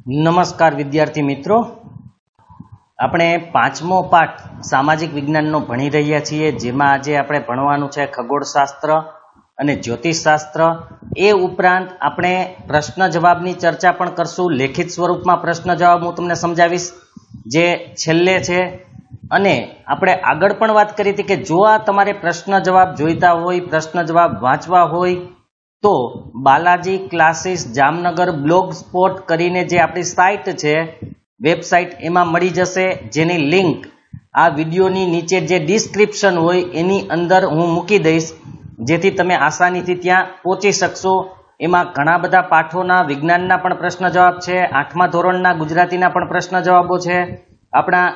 નમસ્કાર વિદ્યાર્થી મિત્રો, આપણે પાંચમો પાઠ સામાજિક વિજ્ઞાનનો ભણી રહ્યા છીએ, જેમાં આજે આપણે ભણવાનું છે ખગોળશાસ્ત્ર અને જ્યોતિષશાસ્ત્ર. એ ઉપરાંત આપણે પ્રશ્ન જવાબની ચર્ચા પણ કરશું. લેખિત સ્વરૂપમાં પ્રશ્ન જવાબ હું તમને સમજાવીશ જે છેલ્લે છે. અને આપણે આગળ પણ વાત કરી હતી કે જો આ તમારે પ્રશ્ન જવાબ જોઈતા હોય, પ્રશ્ન જવાબ વાંચવા હોય તો Balaji classes Jamnagar blog spot કરીને જે આપણી સાઇટ છે, વેબસાઇટ, એમાં મળી જશે, જેની લિંક આ વિડીયોની નીચે જે ડિસ્ક્રિપ્શન હોય એની અંદર હું મૂકી દઈશ, જેથી તમે આસાનીથી ત્યાં પહોંચી શકશો. એમાં ઘણા બધા પાઠોના વિજ્ઞાનના પણ પ્રશ્ન જવાબ છે, 8મા ધોરણના ગુજરાતીના પણ પ્રશ્ન જવાબો છે, આપણા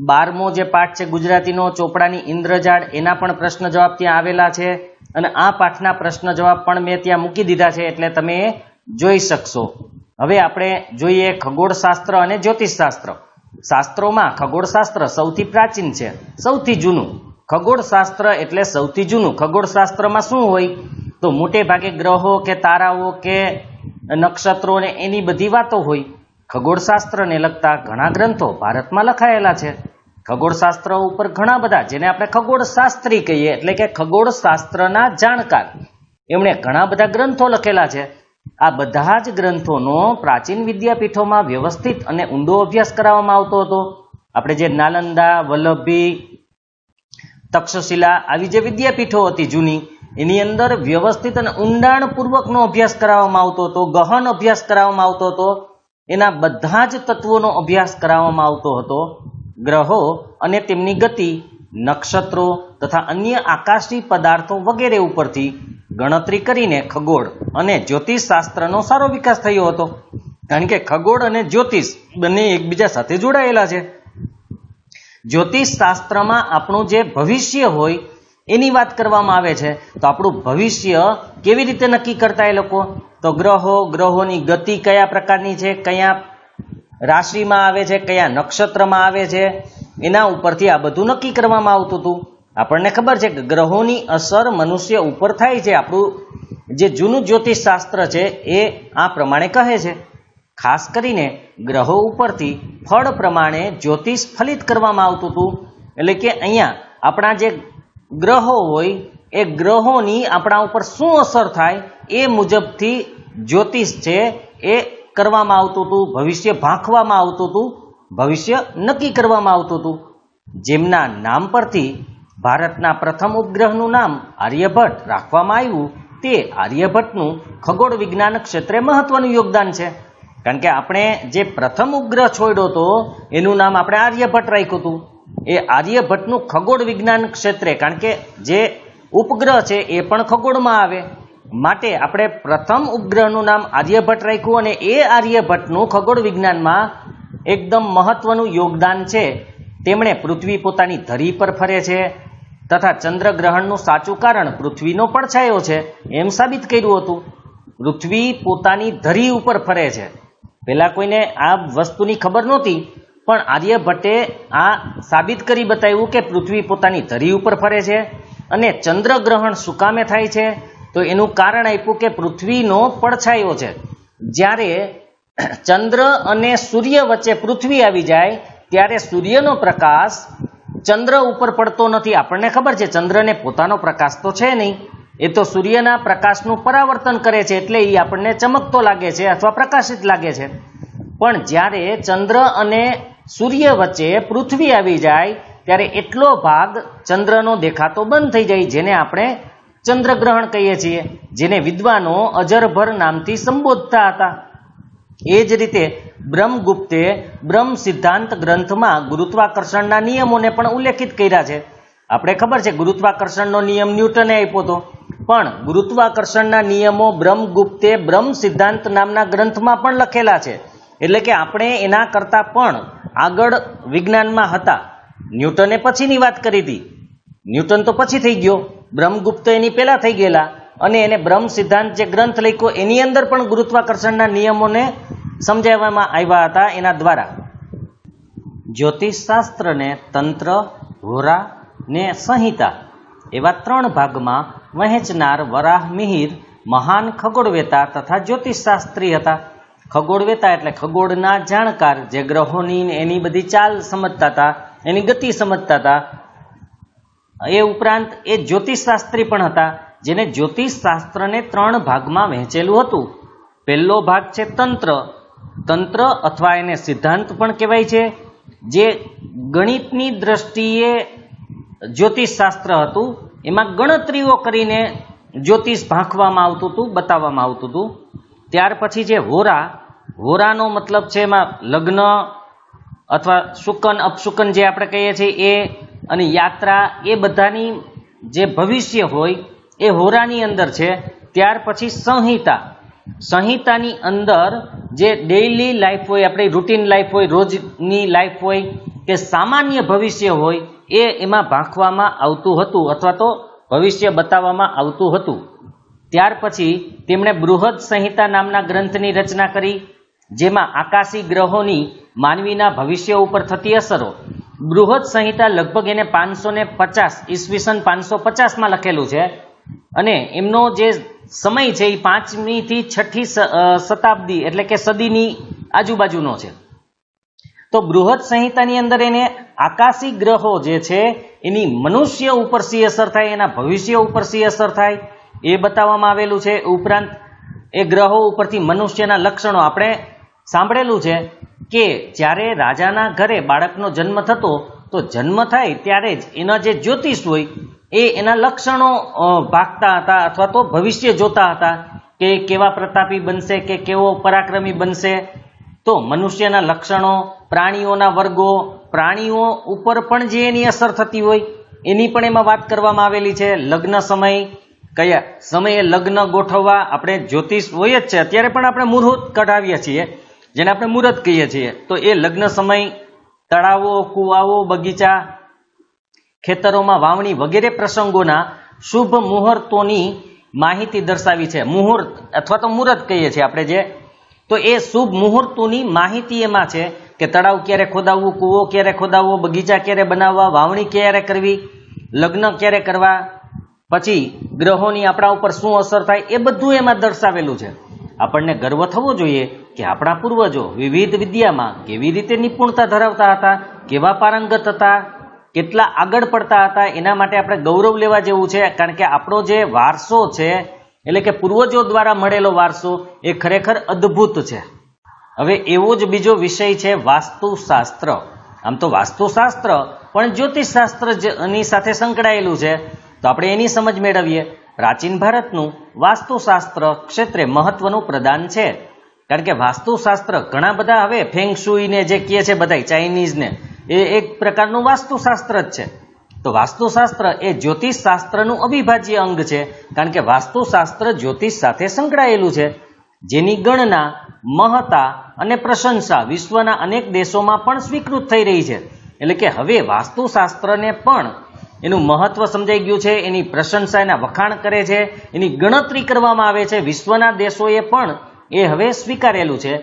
12મો જે પાઠ છે ગુજરાતીનો ચોપડાની ઇન્દ્રજાળ, એના પણ પ્રશ્ન જવાબ ત્યાં આવેલા છે. અને આ પાઠના પ્રશ્ન જવાબ પણ મેં ત્યાં મૂકી દીધા છે, એટલે તમે જોઈ શકશો. હવે આપણે જોઈએ ખગોળશાસ્ત્ર અને જ્યોતિષશાસ્ત્ર. શાસ્ત્રોમાં ખગોળશાસ્ત્ર સૌથી પ્રાચીન છે, સૌથી જૂનું. ખગોળશાસ્ત્ર એટલે સૌથી જૂનું. ખગોળશાસ્ત્રમાં શું હોય તો મોટે ભાગે ગ્રહો કે તારાઓ કે નક્ષત્રો ને એની બધી વાતો હોય. ખગોળશાસ્ત્રને લગતા ઘણા ગ્રંથો ભારતમાં લખાયેલા છે. ખગોળશાસ્ત્ર ઉપર ઘણા બધા, જેને આપણે ખગોળશાસ્ત્રી કહીએ, એટલે કે ખગોળશાસ્ત્રના જાણકાર, એમણે ઘણા બધા ગ્રંથો લખેલા છે. આ બધા જ ગ્રંથોનો પ્રાચીન વિદ્યાપીઠોમાં વ્યવસ્થિત અને ઊંડો અભ્યાસ કરાવવામાં આવતો હતો. આપણે જે નાલંદા, વલ્લભી, તક્ષશિલા આવી જે વિદ્યાપીઠો હતી જૂની, એની અંદર વ્યવસ્થિત અને ઊંડાણપૂર્વકનો અભ્યાસ કરાવવામાં આવતો હતો, ગહન અભ્યાસ કરાવવામાં આવતો હતો. એના બધા જ તત્વોનો અભ્યાસ કરાવવામાં આવતો હતો. ગ્રહો અને તેમની ગતિ, નક્ષત્રો તથા અન્ય આકાશી પદાર્થો વગેરે ઉપરથી ગણતરી કરીને ખગોળ અને જ્યોતિષશાસ્ત્રનો સારો વિકાસ થયો હતો. કારણ કે ખગોળ અને જ્યોતિષ બંને એકબીજા સાથે જોડાયેલા છે. જ્યોતિષશાસ્ત્રમાં આપણું જે ભવિષ્ય હોય એની વાત કરવામાં આવે છે. તો આપણું ભવિષ્ય કેવી રીતે નક્કી કરતા એ લોકો? તો ગ્રહોની ગતિ કયા પ્રકારની છે, કયા રાશિમાં આવે છે, કયા નક્ષત્રમાં આવે છે, એના ઉપરથી આ બધું નક્કી કરવામાં આવતું હતું. આપણને ખબર છે કે ગ્રહોની અસર મનુષ્ય ઉપર થાય છે. આપણું જે જૂનું જ્યોતિષશાસ્ત્ર છે એ આ પ્રમાણે કહે છે. ખાસ કરીને ગ્રહો ઉપરથી ફળ પ્રમાણે જ્યોતિષ ફલિત કરવામાં આવતું હતું. એટલે કે અહીંયા આપણા જે ગ્રહો હોય એ ગ્રહોની આપણા ઉપર શું અસર થાય એ મુજબથી જ્યોતિષ છે એ કરવામાં આવતું હતું, ભવિષ્ય ભાંખવામાં આવતું હતું, ભવિષ્ય નક્કી કરવામાં આવતું હતું. જેમના નામ પરથી ભારતના પ્રથમ ઉપગ્રહનું નામ આર્યભટ્ટ રાખવામાં આવ્યું, તે આર્યભટ્ટનું ખગોળ વિજ્ઞાન ક્ષેત્રે મહત્વનું યોગદાન છે. કારણ કે આપણે જે પ્રથમ ઉપગ્રહ છોડ્યો હતો એનું નામ આપણે આર્યભટ્ટ રાખ્યું હતું. એ આર્યભટ્ટનું ખગોળ વિજ્ઞાન ક્ષેત્રે, કારણ કે જે ઉપગ્રહ છે એ પણ ખગોળમાં આવે, માટે આપણે પ્રથમ ઉપગ્રહનું નામ આર્યભટ્ટ રાખ્યું. અને એ આર્યભટ્ટનું ખગોળ વિજ્ઞાનમાં એકદમ મહત્વનું યોગદાન છે. તેમણે પૃથ્વી પોતાની ધરી પર ફરે છે તથા ચંદ્રગ્રહણનું સાચું કારણ પૃથ્વીનો પડછાયો છે એમ સાબિત કર્યું હતું. પૃથ્વી પોતાની ધરી ઉપર ફરે છે. પહેલા કોઈને આ વસ્તુની ખબર નહોતી, પણ આર્યભટ્ટે આ સાબિત કરી બતાવ્યું કે પૃથ્વી પોતાની ધરી ઉપર ફરે છે. અને ચંદ્રગ્રહણ શું કામે થાય છે તો એનું કારણ આપ્યું કે પૃથ્વીનો પડછાયો છે. જ્યારે ચંદ્ર અને સૂર્ય વચ્ચે પૃથ્વી આવી જાય ત્યારે સૂર્યનો પ્રકાશ ચંદ્ર ઉપર પડતો નથી. આપણને ખબર છે ચંદ્રને પોતાનો પ્રકાશ તો છે નહીં, એ તો સૂર્યના પ્રકાશનું પરાવર્તન કરે છે, એટલે એ આપણને ચમકતો લાગે છે અથવા પ્રકાશિત લાગે છે. પણ જ્યારે ચંદ્ર અને સૂર્ય વચ્ચે પૃથ્વી આવી જાય ત્યારે એટલો ભાગ ચંદ્રનો દેખાતો બંધ થઈ જાય, જેને આપણે ચંદ્રગ્રહણ કહીએ છીએ, જેને વિદ્વાનો અજરભર નામથી સંબોધતા હતા. એ જ રીતે બ્રહ્મગુપ્તે બ્રહ્મ સિદ્ધાંત ગ્રંથમાં ગુરુત્વાકર્ષણના નિયમોને પણ ઉલ્લેખિત કર્યા છે. આપણે ખબર છે ગુરુત્વાકર્ષણનો નિયમ ન્યૂટને આપ્યો હતો, પણ ગુરુત્વાકર્ષણના નિયમો બ્રહ્મગુપ્તે બ્રહ્મ સિદ્ધાંત નામના ગ્રંથમાં પણ લખેલા છે. એટલે કે આપણે એના કરતાં પણ આગળ વિજ્ઞાનમાં હતા. ન્યૂટને પછીની વાત કરી હતી, ન્યૂટન તો પછી થઈ ગયો, બ્રહ્મગુપ્ત એની પહેલા થઈ ગયેલા. અને એને બ્રહ્મ સિદ્ધાંત જે ગ્રંથ લખ્યો એની અંદર પણ ગુરુત્વાકર્ષણના નિયમોને સમજાવવામાં આવ્યા હતા એના દ્વારા. જ્યોતિષશાસ્ત્રને તંત્ર, હોરા ને સંહિતા એવા 3 ભાગમાં વહેંચનાર વરાહ મિહિર મહાન ખગોળવેતા તથા જ્યોતિષશાસ્ત્રી હતા. ખગોળવેતા એટલે ખગોળના જાણકાર, જે ગ્રહોની એની બધી ચાલ સમજતા હતા, એની ગતિ સમજતા હતા. એ ઉપરાંત એ જ્યોતિષશાસ્ત્રી પણ હતા, જેને જ્યોતિષશાસ્ત્રને 3 ભાગમાં વહેંચેલું હતું. પહેલો ભાગ છે તંત્ર. તંત્ર અથવા એને સિદ્ધાંત પણ કહેવાય છે, જે ગણિતની દ્રષ્ટિએ જ્યોતિષશાસ્ત્ર હતું. એમાં ગણતરીઓ કરીને જ્યોતિષ ભાંખવામાં આવતું હતું, બતાવવામાં આવતું હતું. ત્યાર પછી જે હોરા, હોરાનો મતલબ છે એમાં લગ્ન અથવા શુકન અપશુકન જે આપણે કહીએ છીએ એ, અને યાત્રા, એ બધાની જે ભવિષ્ય હોય એ હોરાની અંદર છે. ત્યાર પછી સંહિતા. સંહિતાની અંદર જે ડેઇલી લાઈફ હોય, આપણી રૂટીન લાઈફ હોય, રોજની લાઈફ હોય કે સામાન્ય ભવિષ્ય હોય, એ એમાં ભાંખવામાં આવતું હતું અથવા તો ભવિષ્ય બતાવવામાં આવતું હતું. ત્યાર પછી તેમણે બૃહદ સંહિતા નામના ગ્રંથની રચના કરી, જેમાં આકાશી ગ્રહોની માનવીના ભવિષ્ય ઉપર થતી અસરો. બૃહદ સંહિતા લગભગ એને 550 ઈસવીસન 550માં લખેલું છે, અને એમનો જે સમય છે એ 5મી થી 6ઠી શતાબ્દી એટલે કે સદીની આજુબાજુનો છે. તો બૃહદ સંહિતાની અંદર એને આકાશી ગ્રહો જે છે એની મનુષ્ય ઉપર શી અસર થાય, એના ભવિષ્ય ઉપર શી અસર થાય એ બતાવવામાં આવેલું છે. ઉપરાંત એ ગ્રહો ઉપરથી મનુષ્યના લક્ષણો, આપણે સાંભળેલું છે કે જ્યારે રાજાના ઘરે બાળકનો જન્મ થતો, તો જન્મ થાય ત્યારે જ એના જે જ્યોતિષ હોય એ એના લક્ષણો ભાગતા હતા અથવા તો ભવિષ્ય જોતા હતા કે કેવા પ્રતાપી બનશે કે કેવો પરાક્રમી બનશે. તો મનુષ્યના લક્ષણો, પ્રાણીઓના વર્ગો, પ્રાણીઓ ઉપર પણ જે એની અસર થતી હોય એની પણ એમાં વાત કરવામાં આવેલી છે. લગ્ન સમય, કયા સમયે લગ્ન ગોઠવવા, આપણે જ્યોતિષ હોય જ છે, અત્યારે પણ આપણે મુહૂર્ત કઢાવીએ છીએ, જેને આપણે મુહૂર્ત કહીએ છીએ. તો એ લગ્ન સમય, તળાવો, કુવાઓ, બગીચા, ખેતરોમાં વાવણી વગેરે પ્રસંગોના શુભ મુહૂર્તોની માહિતી દર્શાવી છે. મુહૂર્ત અથવા તો મુહૂર્ત કહીએ છીએ આપણે જે, તો એ શુભ મુહૂર્તોની માહિતી એમાં છે કે તળાવ ક્યારે ખોદાવવું, કૂવો ક્યારે ખોદાવવો, બગીચા ક્યારે બનાવવા, વાવણી ક્યારે કરવી, લગ્ન ક્યારે કરવા, પછી ગ્રહોની આપણા ઉપર શું અસર થાય, એ બધું એમાં દર્શાવેલું છે. આપણને ગર્વ થવો જોઈએ કે આપણા પૂર્વજો વિવિધ વિદ્યામાં કેવી રીતે નિપુણતા ધરાવતા હતા, કેવા પારંગત હતા, કેટલા આગળ પડતા હતા. એના માટે આપણે ગૌરવ લેવા જેવું છે, કારણ કે આપણો જે વારસો છે, એટલે કે પૂર્વજો દ્વારા મળેલો વારસો, એ ખરેખર અદ્ભુત છે. હવે એવો જ બીજો વિષય છે વાસ્તુશાસ્ત્ર. આમ તો વાસ્તુશાસ્ત્ર પણ જ્યોતિષશાસ્ત્રની સાથે સંકળાયેલું છે, તો આપણે એની સમજ મેળવીએ. પ્રાચીન ભારતનું વાસ્તુશાસ્ત્ર ક્ષેત્રે મહત્વનું પ્રદાન છે, કારણ કે વાસ્તુશાસ્ત્ર ઘણા બધા, હવે ફેંગશુઈને જે કહે છે બધા ચાઇનીઝને, એ એક પ્રકારનું વાસ્તુશાસ્ત્ર જ છે. તો વાસ્તુશાસ્ત્ર એ જ્યોતિષશાસ્ત્રનું અવિભાજ્ય અંગ છે, કારણ કે વાસ્તુશાસ્ત્ર જ્યોતિષ સાથે સંકળાયેલું છે, જેની ગણના, મહત્તા અને પ્રશંસા વિશ્વના અનેક દેશોમાં પણ સ્વીકૃત થઈ રહી છે. એટલે કે હવે વાસ્તુશાસ્ત્રને પણ એનું મહત્વ સમજાઈ ગયું છે, એની પ્રશંસા, એના વખાણ કરે છે, એની ગણતરી કરવામાં આવે છે. વિશ્વના દેશોએ પણ એ હવે સ્વીકારેલું છે.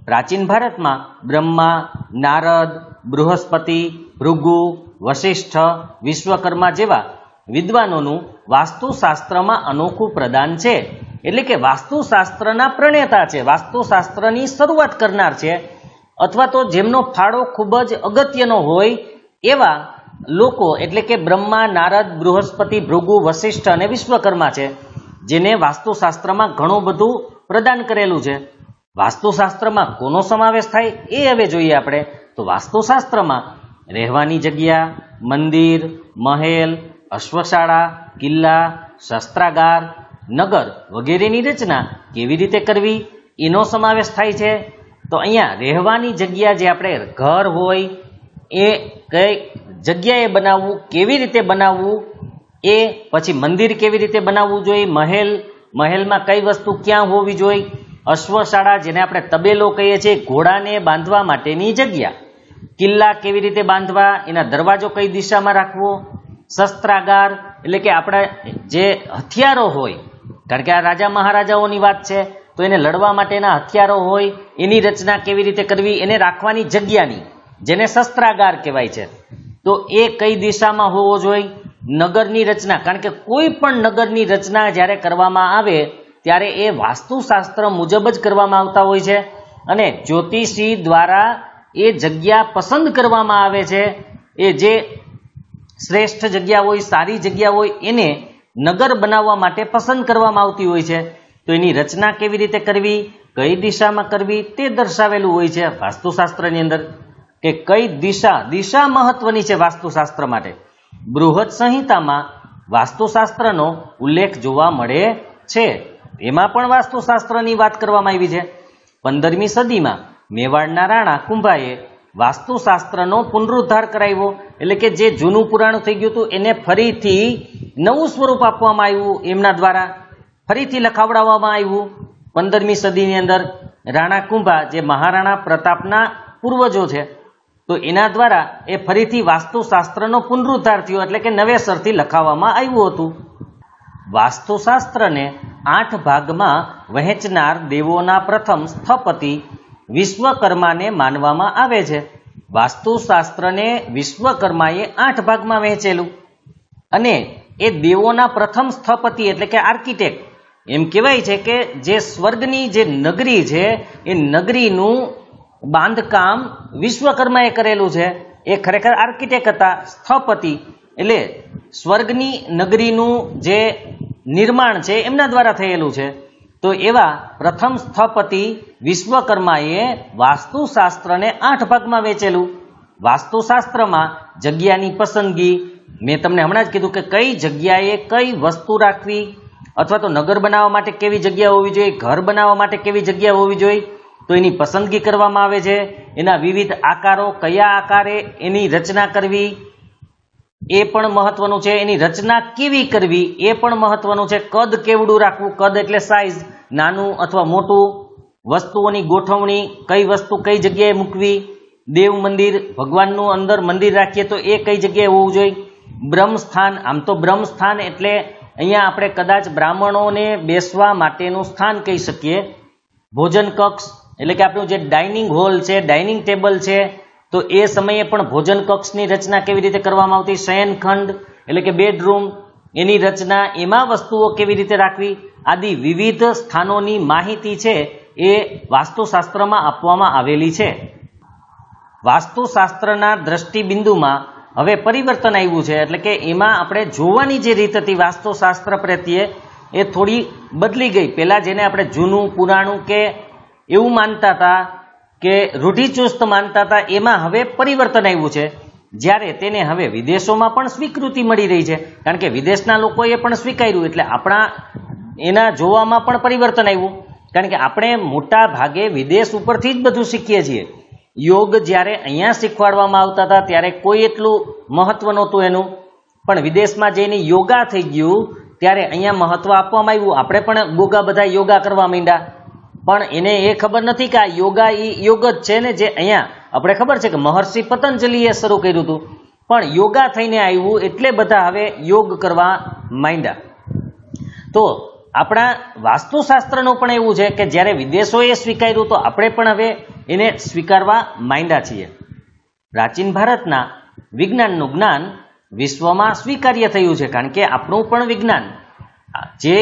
પ્રાચીન ભારતમાં બ્રહ્મા, નારદ, બૃહસ્પતિ, ભૃગુ, વશિષ્ઠ, વિશ્વકર્મા જેવા વિદ્વાનોનું વાસ્તુશાસ્ત્રમાં અનોખું પ્રદાન છે. એટલે કે વાસ્તુશાસ્ત્રના પ્રણેતા છે, વાસ્તુશાસ્ત્રની શરૂઆત કરનાર છે, અથવા તો જેમનો ફાળો ખૂબ જ અગત્યનો હોય એવા લોકો, એટલે કે બ્રહ્મા, નારદ, બૃહસ્પતિ, ભૃગુ, વશિષ્ઠ અને વિશ્વકર્મા છે, જેને વાસ્તુશાસ્ત્રમાં ઘણું બધું પ્રદાન કરેલું છે. વાસ્તુશાસ્ત્રમાં કોનો સમાવેશ થાય એ હવે જોઈએ આપણે. તો વાસ્તુશાસ્ત્રમાં રહેવાની જગ્યા, મંદિર, મહેલ, અશ્વશાળા, કિલ્લા, શસ્ત્રાગાર, નગર વગેરેની રચના કેવી રીતે કરવી એનો સમાવેશ થાય છે. તો અહીંયા રહેવાની જગ્યા, જે આપણે ઘર હોય એ કઈ જગ્યાએ બનાવવું, કેવી રીતે બનાવવું, એ પછી મંદિર કેવી રીતે બનાવવું જોઈએ, મહેલમાં કઈ વસ્તુ ક્યાં હોવી જોઈએ, અશ્વશાળા જેને આપણે તબેલો કહીએ છીએ, ઘોડાને બાંધવા માટેની જગ્યા, કિલ્લા કેવી રીતે બાંધવા, એના દરવાજો કઈ દિશામાં રાખવો, શસ્ત્રાગાર એટલે કે આપણા જે હથિયારો હોય, કારણ કે આ રાજા મહારાજાઓની વાત છે, તો એને લડવા માટેના હથિયારો હોય એની રચના કેવી રીતે કરવી, એને રાખવાની જગ્યાની, જેને શસ્ત્રાગાર કહેવાય છે, તો એ કઈ દિશામાં હોવો જોઈએ. નગરની રચના, કારણ કે કોઈ પણ નગરની રચના જ્યારે કરવામાં આવે ત્યારે એ વાસ્તુશાસ્ત્ર મુજબ જ કરવામાં આવતા હોય છે. અને જ્યોતિષી દ્વારા એ જગ્યા પસંદ કરવામાં આવે છે. એ જે શ્રેષ્ઠ જગ્યા હોય, સારી જગ્યા હોય, એને નગર બનાવવા માટે પસંદ કરવામાં આવતી હોય છે. તો એની રચના કેવી રીતે કરવી, કઈ દિશામાં કરવી, તે દર્શાવેલું હોય છે વાસ્તુશાસ્ત્રની અંદર, કે કઈ દિશા મહત્વની છે વાસ્તુશાસ્ત્ર માટે. બૃહદ સંહિતામાં વાસ્તુશાસ્ત્રનો ઉલ્લેખ જોવા મળે છે. એમાં પણ વાસ્તુશાસ્ત્રની વાત કરવામાં આવી છે. 15મી સદીમાં મેવાડના રાણા કુંભાએ વાસ્તુશાસ્ત્રનો પુનરુદ્ધાર કરાવ્યો, એટલે કે જે જૂનું પુરાણું થઈ ગયું હતું એને ફરીથી નવું સ્વરૂપ આપવામાં આવ્યું, એમના દ્વારા ફરીથી લખાવડાવવામાં આવ્યું. 15મી સદીની અંદર રાણા કુંભા જે મહારાણા પ્રતાપના પૂર્વજો છે, તો એના દ્વારા એ ફરીથી વાસ્તુશાસ્ત્રનો પુનરુદ્ધાર થયો, એટલે કે નવેસરથી લખાવવામાં આવ્યું હતું. વાસ્તુશાસ્ત્રને 8 ભાગમાં વહેંચનાર દેવોના પ્રથમ સ્થપતિ વિશ્વકર્માને માનવામાં આવે છે. વાસ્તુશાસ્ત્રને વિશ્વકર્માએ 8 ભાગમાં વહેંચેલું, અને એ દેવોના પ્રથમ સ્થપતિ એટલે કે આર્કિટેક્ટ. એમ કહેવાય છે કે જે સ્વર્ગની જે નગરી છે એ નગરીનું બાંધકામ વિશ્વકર્માએ કરેલું છે. એ ખરેખર આર્કિટેક્ટ હતા, સ્થપતિ એટલે સ્વર્ગની નગરીનું જે નિર્માણ છે એમના દ્વારા થયેલું છે. તો એવા પ્રથમ સ્થપતિ વિશ્વકર્માએ વાસ્તુશાસ્ત્રને 8 ભાગમાં વહેંચેલું. વાસ્તુશાસ્ત્રમાં જગ્યાની પસંદગી, મેં તમને હમણાં જ કીધું કે કઈ જગ્યાએ કઈ વસ્તુ રાખવી, અથવા તો નગર બનાવવા માટે કેવી જગ્યા હોવી જોઈએ, ઘર બનાવવા માટે કેવી જગ્યા હોવી જોઈએ, તો એની પસંદગી કરવામાં આવે છે. એના વિવિધ આકારો, કયા આકારે એની રચના કરવી એ પણ મહત્વનું છે. એની રચના કેવી કરવી એ પણ મહત્વનું છે. કદ કેવડું રાખવું, કદ એટલે સાઇઝ, નાનું અથવા મોટું, વસ્તુઓની ગોઠવણી, કઈ વસ્તુ કઈ જગ્યાએ મૂકવી, દેવ મંદિર, ભગવાનનું અંદર મંદિર રાખીએ તો એ કઈ જગ્યાએ હોવું જોઈએ, બ્રહ્મસ્થાન, આમ તો બ્રહ્મસ્થાન એટલે અહીંયા આપણે કદાચ બ્રાહ્મણોને બેસવા માટેનું સ્થાન કહી શકીએ. ભોજન કક્ષ એટલે કે આપણું જે ડાઇનિંગ હોલ છે, ડાઇનિંગ ટેબલ છે, તો એ સમયે પણ ભોજન કક્ષની રચના કેવી રીતે કરવામાં આવતી, શયનખંડ એટલે કે બેડરૂમ, એની રચના, એમાં વસ્તુઓ કેવી રીતે રાખવી, આદિ વિવિધ સ્થાનોની માહિતી છે એ વાસ્તુશાસ્ત્રમાં આપવામાં આવેલી છે. વાસ્તુશાસ્ત્રના દ્રષ્ટિબિંદુમાં હવે પરિવર્તન આવ્યું છે, એટલે કે એમાં આપણે જોવાની જે રીત હતી વાસ્તુશાસ્ત્ર પ્રત્યે એ થોડી બદલી ગઈ. પહેલાં જેને આપણે જૂનું પુરાણું કે એવું માનતા હતા, કે રૂઢિચુસ્ત માનતા હતા, એમાં હવે પરિવર્તન આવ્યું છે. જ્યારે તેને હવે વિદેશોમાં પણ સ્વીકૃતિ મળી રહી છે, કારણ કે વિદેશના લોકોએ પણ સ્વીકાર્યું, એટલે આપણા એના જોવામાં પણ પરિવર્તન આવ્યું. કારણ કે આપણે મોટા ભાગે વિદેશ ઉપરથી જ બધું શીખીએ છીએ. યોગ જ્યારે અહીંયા શીખવાડવામાં આવતા હતા ત્યારે કોઈ એટલું મહત્વ નહોતું એનું, પણ વિદેશમાં જઈને યોગા થઈ ગયું ત્યારે અહીંયા મહત્વ આપવામાં આવ્યું. આપણે પણ ગોગા બધા યોગા કરવા માંડ્યા, પણ એને એ ખબર નથી કે આ યોગા એ યોગ જ છે ને, જે અહીંયા આપણે ખબર છે કે મહર્ષિ પતંજલિએ શરૂ કર્યું હતું, પણ યોગા થઈને આવ્યું એટલે બધા હવે યોગ કરવા માંડ્યા. તો આપણા વાસ્તુશાસ્ત્રનું પણ એવું છે કે જ્યારે વિદેશોએ સ્વીકાર્યું તો આપણે પણ હવે એને સ્વીકારવા માંડ્યા છીએ. પ્રાચીન ભારતના વિજ્ઞાનનું જ્ઞાન વિશ્વમાં સ્વીકાર્ય થયું છે, કારણ કે આપણું પણ વિજ્ઞાન, જે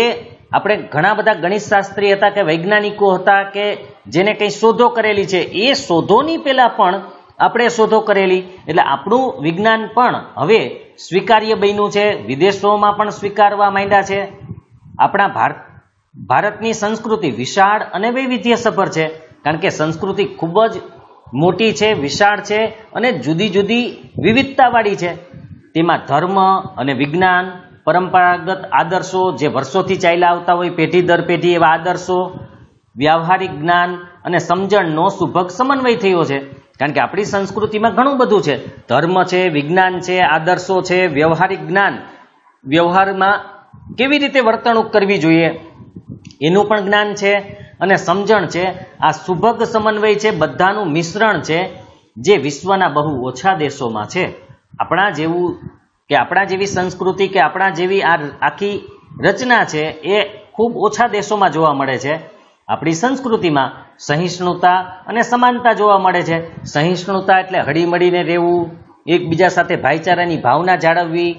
આપણે ઘણા બધા ગણિતશાસ્ત્રી હતા કે વૈજ્ઞાનિકો હતા કે જેને કંઈ શોધો કરેલી છે, એ શોધોની પહેલાં પણ આપણે શોધો કરેલી, એટલે આપણું વિજ્ઞાન પણ હવે સ્વીકાર્ય બન્યું છે, વિદેશોમાં પણ સ્વીકારવા માંડ્યા છે. આપણા ભારતની સંસ્કૃતિ વિશાળ અને વૈવિધ્યસભર છે, કારણ કે સંસ્કૃતિ ખૂબ જ મોટી છે, વિશાળ છે અને જુદી જુદી વિવિધતાવાળી છે. તેમાં ધર્મ અને વિજ્ઞાન, પરંપરાગત આદર્શો જે વર્ષોથી ચાલ્યા આવતા હોય પેઢી દર પેઢી, એવા આદર્શો, વ્યાવહારિક જ્ઞાન અને સમજણનો સુભગ સમન્વય થયો છે. કારણ કે આપણી સંસ્કૃતિમાં ઘણું બધું છે, ધર્મ છે, વિજ્ઞાન છે, આદર્શો છે, વ્યવહારિક જ્ઞાન, વ્યવહારમાં કેવી રીતે વર્તણૂક કરવી જોઈએ એનું પણ જ્ઞાન છે, અને સમજણ છે. આ સુભગ સમન્વય છે, બધાનું મિશ્રણ છે, જે વિશ્વના બહુ ઓછા દેશોમાં છે. આપણા જેવું કે આપણા જેવી સંસ્કૃતિ કે આપણા જેવી આ આખી રચના છે એ ખૂબ ઓછા દેશોમાં જોવા મળે છે. આપણી સંસ્કૃતિમાં સહિષ્ણુતા અને સમાનતા જોવા મળે છે. સહિષ્ણુતા એટલે હળીમળીને રહેવું, એકબીજા સાથે ભાઈચારાની ભાવના જાળવવી,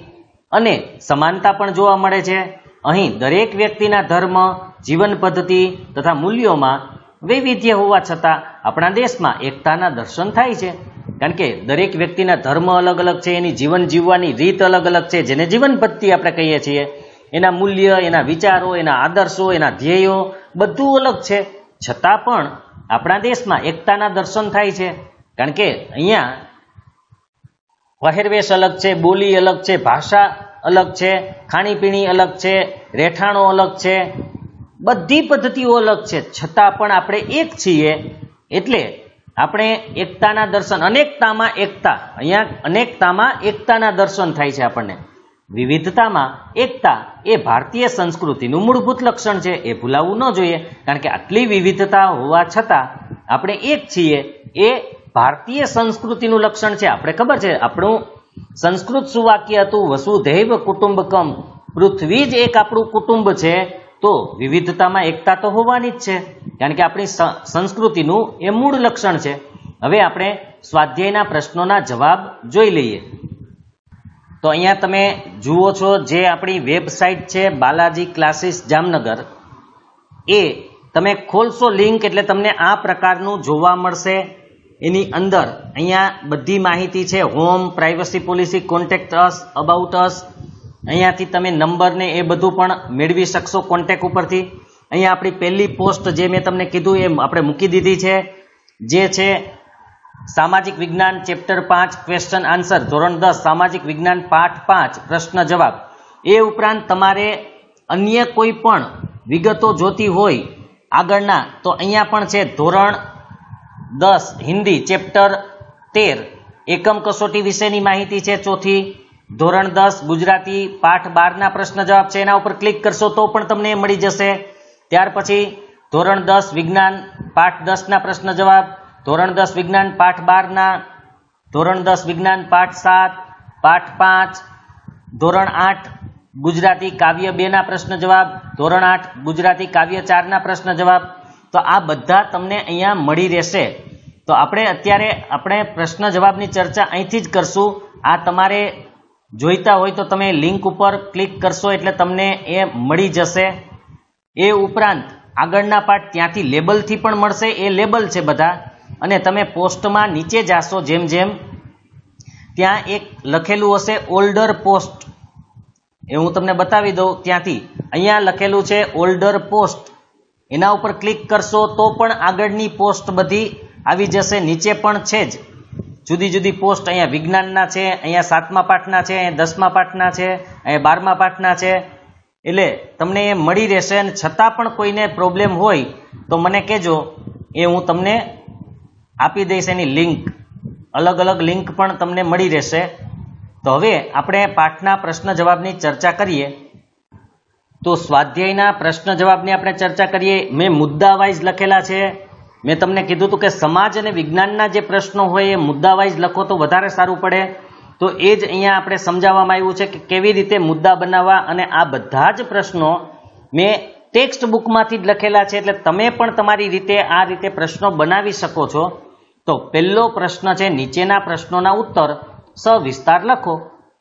અને સમાનતા પણ જોવા મળે છે. અહીં દરેક વ્યક્તિના ધર્મ, જીવન પદ્ધતિ તથા મૂલ્યોમાં વૈવિધ્ય હોવા છતાં આપણા દેશમાં એકતાના દર્શન થાય છે. કારણ કે દરેક વ્યક્તિના ધર્મ અલગ અલગ છે, એની જીવન જીવવાની રીત અલગ અલગ છે, જેને જીવન પદ્ધતિ આપણે કહીએ છીએ, એના મૂલ્ય, એના વિચારો, એના આદર્શો, એના ધ્યેયો બધું અલગ છે. છતાં પણ આપણા દેશમાં એકતાના દર્શન થાય છે. કારણ કે અહીંયા પહેરવેશ અલગ છે, બોલી અલગ છે, ભાષા અલગ છે, ખાણીપીણી અલગ છે, રહેઠાણો અલગ છે, બધી પદ્ધતિઓ અલગ છે. છતાં પણ આપણે એક છીએ. એટલે આપણે એકતાના દર્શન, અનેકતામાં એકતા, અહીંયા અનેકતામાં એકતાના દર્શન થાય છે આપણને. વિવિધતામાં એકતા એ ભારતીય સંસ્કૃતિનું મૂળભૂત લક્ષણ છે, એ ભૂલાવવું ન જોઈએ. કારણ કે આટલી વિવિધતા હોવા છતાં આપણે એક છીએ, એ ભારતીય સંસ્કૃતિનું લક્ષણ છે. આપણે ખબર છે, આપણું સંસ્કૃત સુવાક્ય હતું વસુધૈવ કુટુંબકમ, પૃથ્વી જ એક આપણું કુટુંબ છે. તો વિવિધતામાં એકતા તો હોવાની જ છે, કારણ કે આપણી સંસ્કૃતિનું એ મૂળ લક્ષણ છે. હવે આપણે સ્વાધ્યાયના પ્રશ્નોના જવાબ જોઈ લઈએ. તો અહીંયા તમે જુઓ છો, જે આપણી વેબસાઇટ છે બાલાજી ક્લાસીસ જામનગર, એ તમે ખોલશો લિંક એટલે તમને આ પ્રકારનું જોવા મળશે. એની અંદર અહીંયા બધી માહિતી છે, home, privacy policy, contact us, about us, અહીંયાથી તમે નંબર ને એ બધું પણ મેળવી શકશો કોન્ટેક્ટ ઉપરથી. અહીંયા આપણી પહેલી પોસ્ટ જે મેં તમને કીધું એ આપણે મૂકી દીધી છે, જે છે સામાજિક વિજ્ઞાન ચેપ્ટર 5 ક્વેશ્ચન આન્સર, ધોરણ 10 સામાજિક વિજ્ઞાન પાઠ 5 પ્રશ્ન જવાબ. એ ઉપરાંત તમારે અન્ય કોઈ પણ વિગતો જોતી હોય આગળના, તો અહીંયા પણ છે ધોરણ 10 હિન્દી ચેપ્ટર 13 એકમ કસોટી વિશેની માહિતી છે ચોથી. ધોરણ 10 ગુજરાતી પાઠ 12ના પ્રશ્ન જવાબ છે, એના ઉપર ક્લિક કરશો તો પણ તમને એ મળી જશે. ત્યાર પછી ધોરણ 10 વિજ્ઞાન પાઠ 10ના પ્રશ્ન જવાબ, ધોરણ 10 વિજ્ઞાન પાઠ 12ના, ધોરણ 10 વિજ્ઞાન પાઠ 7, પાઠ 5, ધોરણ 8 ગુજરાતી કાવ્ય 2ના પ્રશ્ન જવાબ, ધોરણ 8 ગુજરાતી કાવ્ય 4ના પ્રશ્ન જવાબ. તો આ બધા તમને અહીંયા મળી રહેશે. તો આપણે પ્રશ્ન જવાબની ચર્ચા અહીંથી જ કરશું. આ તમારે જોઈતા હોય તો તમે લિંક ઉપર ક્લિક કરશો એટલે તમને એ મળી જશે. એ ઉપરાંત આગળના પાઠ ત્યાંથી લેબલથી પણ મળશે, એ લેબલ છે બધા. અને તમે પોસ્ટમાં નીચે જાશો, જેમ જેમ ત્યાં એક લખેલું હશે ઓલ્ડર પોસ્ટ, એ હું તમને બતાવી દઉં. ત્યાંથી અહીંયા લખેલું છે ઓલ્ડર પોસ્ટ, એના ઉપર ક્લિક કરશો તો પણ આગળની પોસ્ટ બધી આવી જશે. નીચે પણ છે જ જુદી જુદી પોસ્ટ, અહીંયા વિજ્ઞાનના છે, અહીંયા 7મા પાઠના છે, અહીંયા 10મા પાઠના છે, અહીંયા 12મા પાઠના છે. એટલે તમને એ મળી રહેશે. અને છતાં પણ કોઈને પ્રોબ્લેમ હોય તો મને કહેજો, એ હું તમને આપી દઈશ. એની લિંક, અલગ અલગ લિંક પણ તમને મળી રહેશે. તો હવે આપણે પાઠના પ્રશ્ન જવાબની ચર્ચા કરીએ. તો સ્વાધ્યાયના પ્રશ્ન જવાબની આપણે ચર્ચા કરીએ. મેં મુદ્દા વાઇઝ લખેલા છે. મેં તમને કીધું હતું કે સમાજ અને વિજ્ઞાનના જે પ્રશ્નો હોય એ મુદ્દા વાઇઝ લખો તો વધારે સારું પડે. તો એ જ અહીંયા આપણે સમજાવવામાં આવ્યું છે કે કેવી રીતે મુદ્દા બનાવવા. અને આ બધા જ પ્રશ્નો મેં ટેક્સ્ટ બુકમાંથી જ લખેલા છે, એટલે તમે પણ તમારી રીતે આ રીતે પ્રશ્નો બનાવી શકો છો. તો પહેલો પ્રશ્ન છે, નીચેના પ્રશ્નોના ઉત્તર સવિસ્તાર લખો.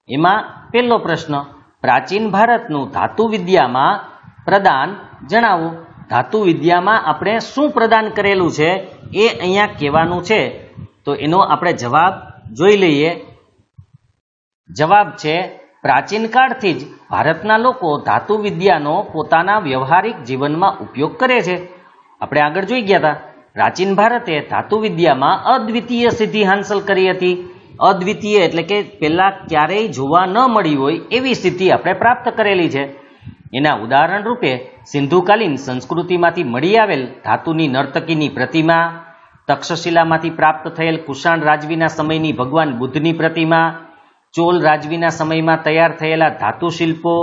એમાં પહેલો પ્રશ્ન, પ્રાચીન ભારતનું ધાતુ વિદ્યામાં પ્રદાન જણાવો. ધાતુ વિદ્યામાં આપણે શું પ્રદાન કરેલું છે એ અહીંયા કહેવાનું છે. તો એનો આપણે જવાબ જોઈ લઈએ. જવાબ છે, પ્રાચીન કાળથી જ ભારતના લોકો ધાતુ વિદ્યાનો પોતાના વ્યવહારિક જીવનમાં ઉપયોગ કરે છે. આપણે આગળ જોઈ ગયા હતા, પ્રાચીન ભારતે ધાતુ વિદ્યામાં અદ્વિતીય સિદ્ધિ હાંસલ કરી હતી. અદ્વિતીય એટલે કે પહેલા ક્યારેય જોવા ન મળી હોય એવી સિદ્ધિ આપણે પ્રાપ્ત કરેલી છે. એના ઉદાહરણ રૂપે સિંધુકાલીન સંસ્કૃતિમાંથી મળી આવેલ ધાતુની નર્તકીની પ્રતિમા, તક્ષશિલામાંથી પ્રાપ્ત થયેલ કુષાણ રાજવીના સમયની ભગવાન બુદ્ધની પ્રતિમા, ચોલ રાજવીના સમયમાં તૈયાર થયેલા ધાતુ શિલ્પો,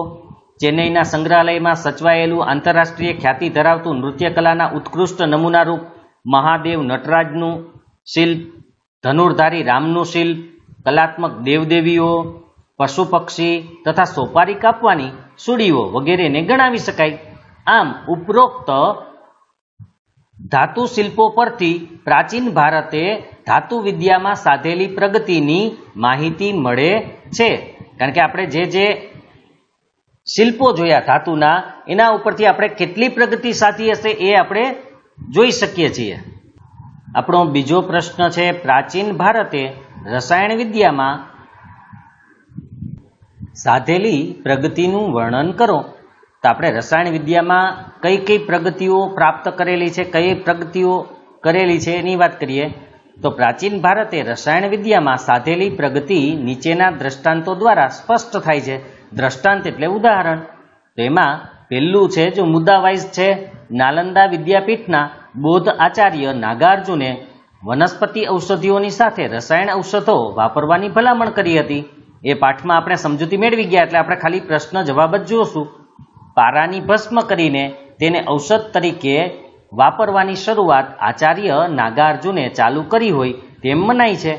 ચેન્નઈના સંગ્રહાલયમાં સચવાયેલું આંતરરાષ્ટ્રીય ખ્યાતિ ધરાવતું નૃત્યકલાના ઉત્કૃષ્ટ નમૂનારૂપ મહાદેવ નટરાજનું શિલ્પ, ધનુર્ધારી રામનું શિલ્પ, કલાત્મક દેવદેવીઓ, પશુ પક્ષી તથા સોપારી કાપવાની સુડીઓ વગેરેને ગણાવી શકાય. આમ ઉપરોક્ત ધાતુ શિલ્પો પરથી પ્રાચીન ભારતે ધાતુ વિદ્યામાં સાધેલી પ્રગતિની માહિતી મળે છે. કારણ કે આપણે જે શિલ્પો જોયા ધાતુના, એના ઉપરથી આપણે કેટલી પ્રગતિ સાધી હશે એ આપણે જોઈ શકીએ છીએ. આપણો બીજો પ્રશ્ન છે, પ્રાચીન ભારતે રસાયણ વિદ્યામાં સાધેલી પ્રગતિનું વર્ણન કરો. તો આપણે રસાયણ વિદ્યામાં કઈ કઈ પ્રગતિઓ પ્રાપ્ત કરેલી છે, કઈ પ્રગતિઓ કરેલી છે એની વાત કરીએ તો પ્રાચીન ભારતે રસાયણ વિદ્યામાં સાધેલી પ્રગતિ નીચેના દ્રષ્ટાંતો દ્વારા સ્પષ્ટ થાય છે. દ્રષ્ટાંત એટલે ઉદાહરણ. તો એમાં પહેલું છે, જો મુદ્દા વાઇઝ છે, નાલંદા વિદ્યાપીઠના બૌદ્ધ આચાર્ય નાગાર્જુને વનસ્પતિ ઔષધિઓની સાથે રસાયણ ઔષધો વાપરવાની ભલામણ કરી હતી. એ પાઠમાં આપણે સમજૂતી મેળવી ગયા, એટલે આપણે ખાલી પ્રશ્ન જવાબ જ જોશું. પારાની ભસ્મ કરીને તેને ઔષધ તરીકે વાપરવાની શરૂઆત આચાર્ય નાગાર્જુને ચાલુ કરી હોય તેમ મનાય છે.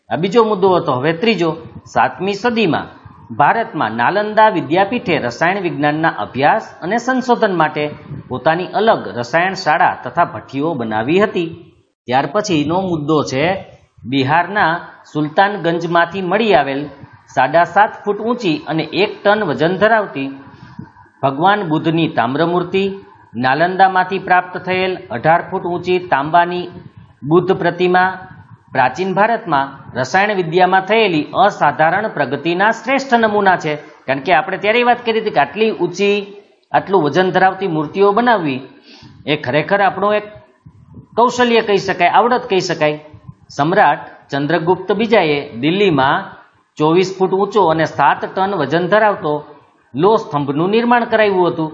આ બીજો મુદ્દો હતો. હવે ત્રીજો, 7મી સદીમાં ભારતમાં નાલંદા વિદ્યાપીઠે રસાયણ વિજ્ઞાનના અભ્યાસ અને સંશોધન માટે પોતાની અલગ રસાયણ શાળા તથા ભઠ્ઠીઓ બનાવી હતી. ત્યાર પછીનો મુદ્દો છે, બિહારના સુલતાનગંજમાંથી મળી આવેલ 7.5 ફૂટ ઊંચી અને 1 ટન વજન ધરાવતી ભગવાન બુદ્ધની તામ્રમૂર્તિ, નાલંદામાંથી પ્રાપ્ત થયેલ 18 ફૂટ ઊંચી તાંબાની બુદ્ધ પ્રતિમા પ્રાચીન ભારતમાં રસાયણ વિદ્યામાં થયેલી અસાધારણ પ્રગતિના શ્રેષ્ઠ નમૂના છે. કારણ કે આપણે ત્યારે વાત કરી હતી કે આટલી ઊંચી, આટલું વજન ધરાવતી મૂર્તિઓ બનાવવી એ ખરેખર આપણું એક કૌશલ્ય કહી શકાય, આવડત કહી શકાય. સમ્રાટ ચંદ્રગુપ્ત બીજાએ દિલ્હીમાં 24 ફૂટ ઊંચો અને 7 ટન વજન ધરાવતો લો સ્તંભનું નિર્માણ કરાવ્યું હતું.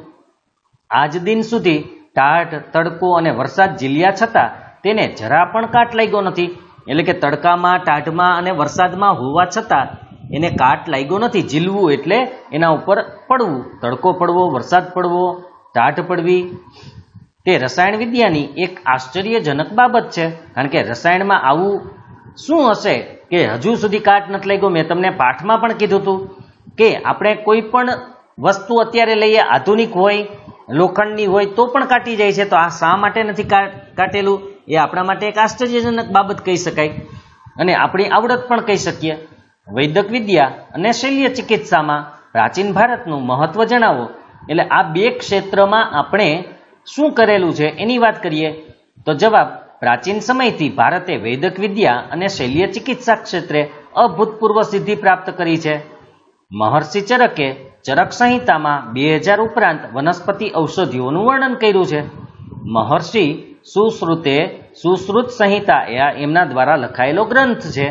આજ દિન સુધી ટાઢ, તડકો અને વરસાદ ઝીલ્યા છતાં તેને જરા પણ કાટ લાગ્યો નથી. એટલે કે તડકામાં, ટાઢમાં અને વરસાદમાં હોવા છતાં એને કાટ લાગ્યો નથી. ઝીલવું એટલે એના ઉપર પડવું, તડકો પડવો, વરસાદ પડવો, ટાઢ પડવી, તે રસાયણ વિદ્યાની એક આશ્ચર્યજનક બાબત છે. કારણ કે રસાયણમાં આવું શું હશે કે હજુ સુધી કાટ નથી લાગ્યો. મેં તમને પાઠમાં પણ કીધું હતું કે આપણે કોઈ પણ વસ્તુ અત્યારે લઈએ, આધુનિક હોય, લોખંડની હોય તો પણ કાટી જાય છે. તો આ શા માટે નથી કાટેલું, એ આપણા માટે એક આશ્ચર્યજનક બાબત કહી શકાય અને આપણી આવડત પણ કહી શકીએ. વૈદક વિદ્યા અને શલ્ય ચિકિત્સામાં પ્રાચીન ભારતનું મહત્વ જણાવો. એટલે આ બે ક્ષેત્રમાં આપણે શું કરેલું છે એની વાત કરીએ તો જવાબ, પ્રાચીન સમયથી ભારતે વૈદક વિદ્યા અને શલ્ય ચિકિત્સા ક્ષેત્રે અભૂતપૂર્વ સિદ્ધિ પ્રાપ્ત કરી છે. મહર્ષિ ચરકે ચરક સંહિતામાં 2000 ઉપરાંત વનસ્પતિ ઔષધિઓનું વર્ણન કર્યું છે. મહર્ષિ સુશ્રુતે સુશ્રુત સંહિતા એ એમના દ્વારા લખાયેલો ગ્રંથ છે.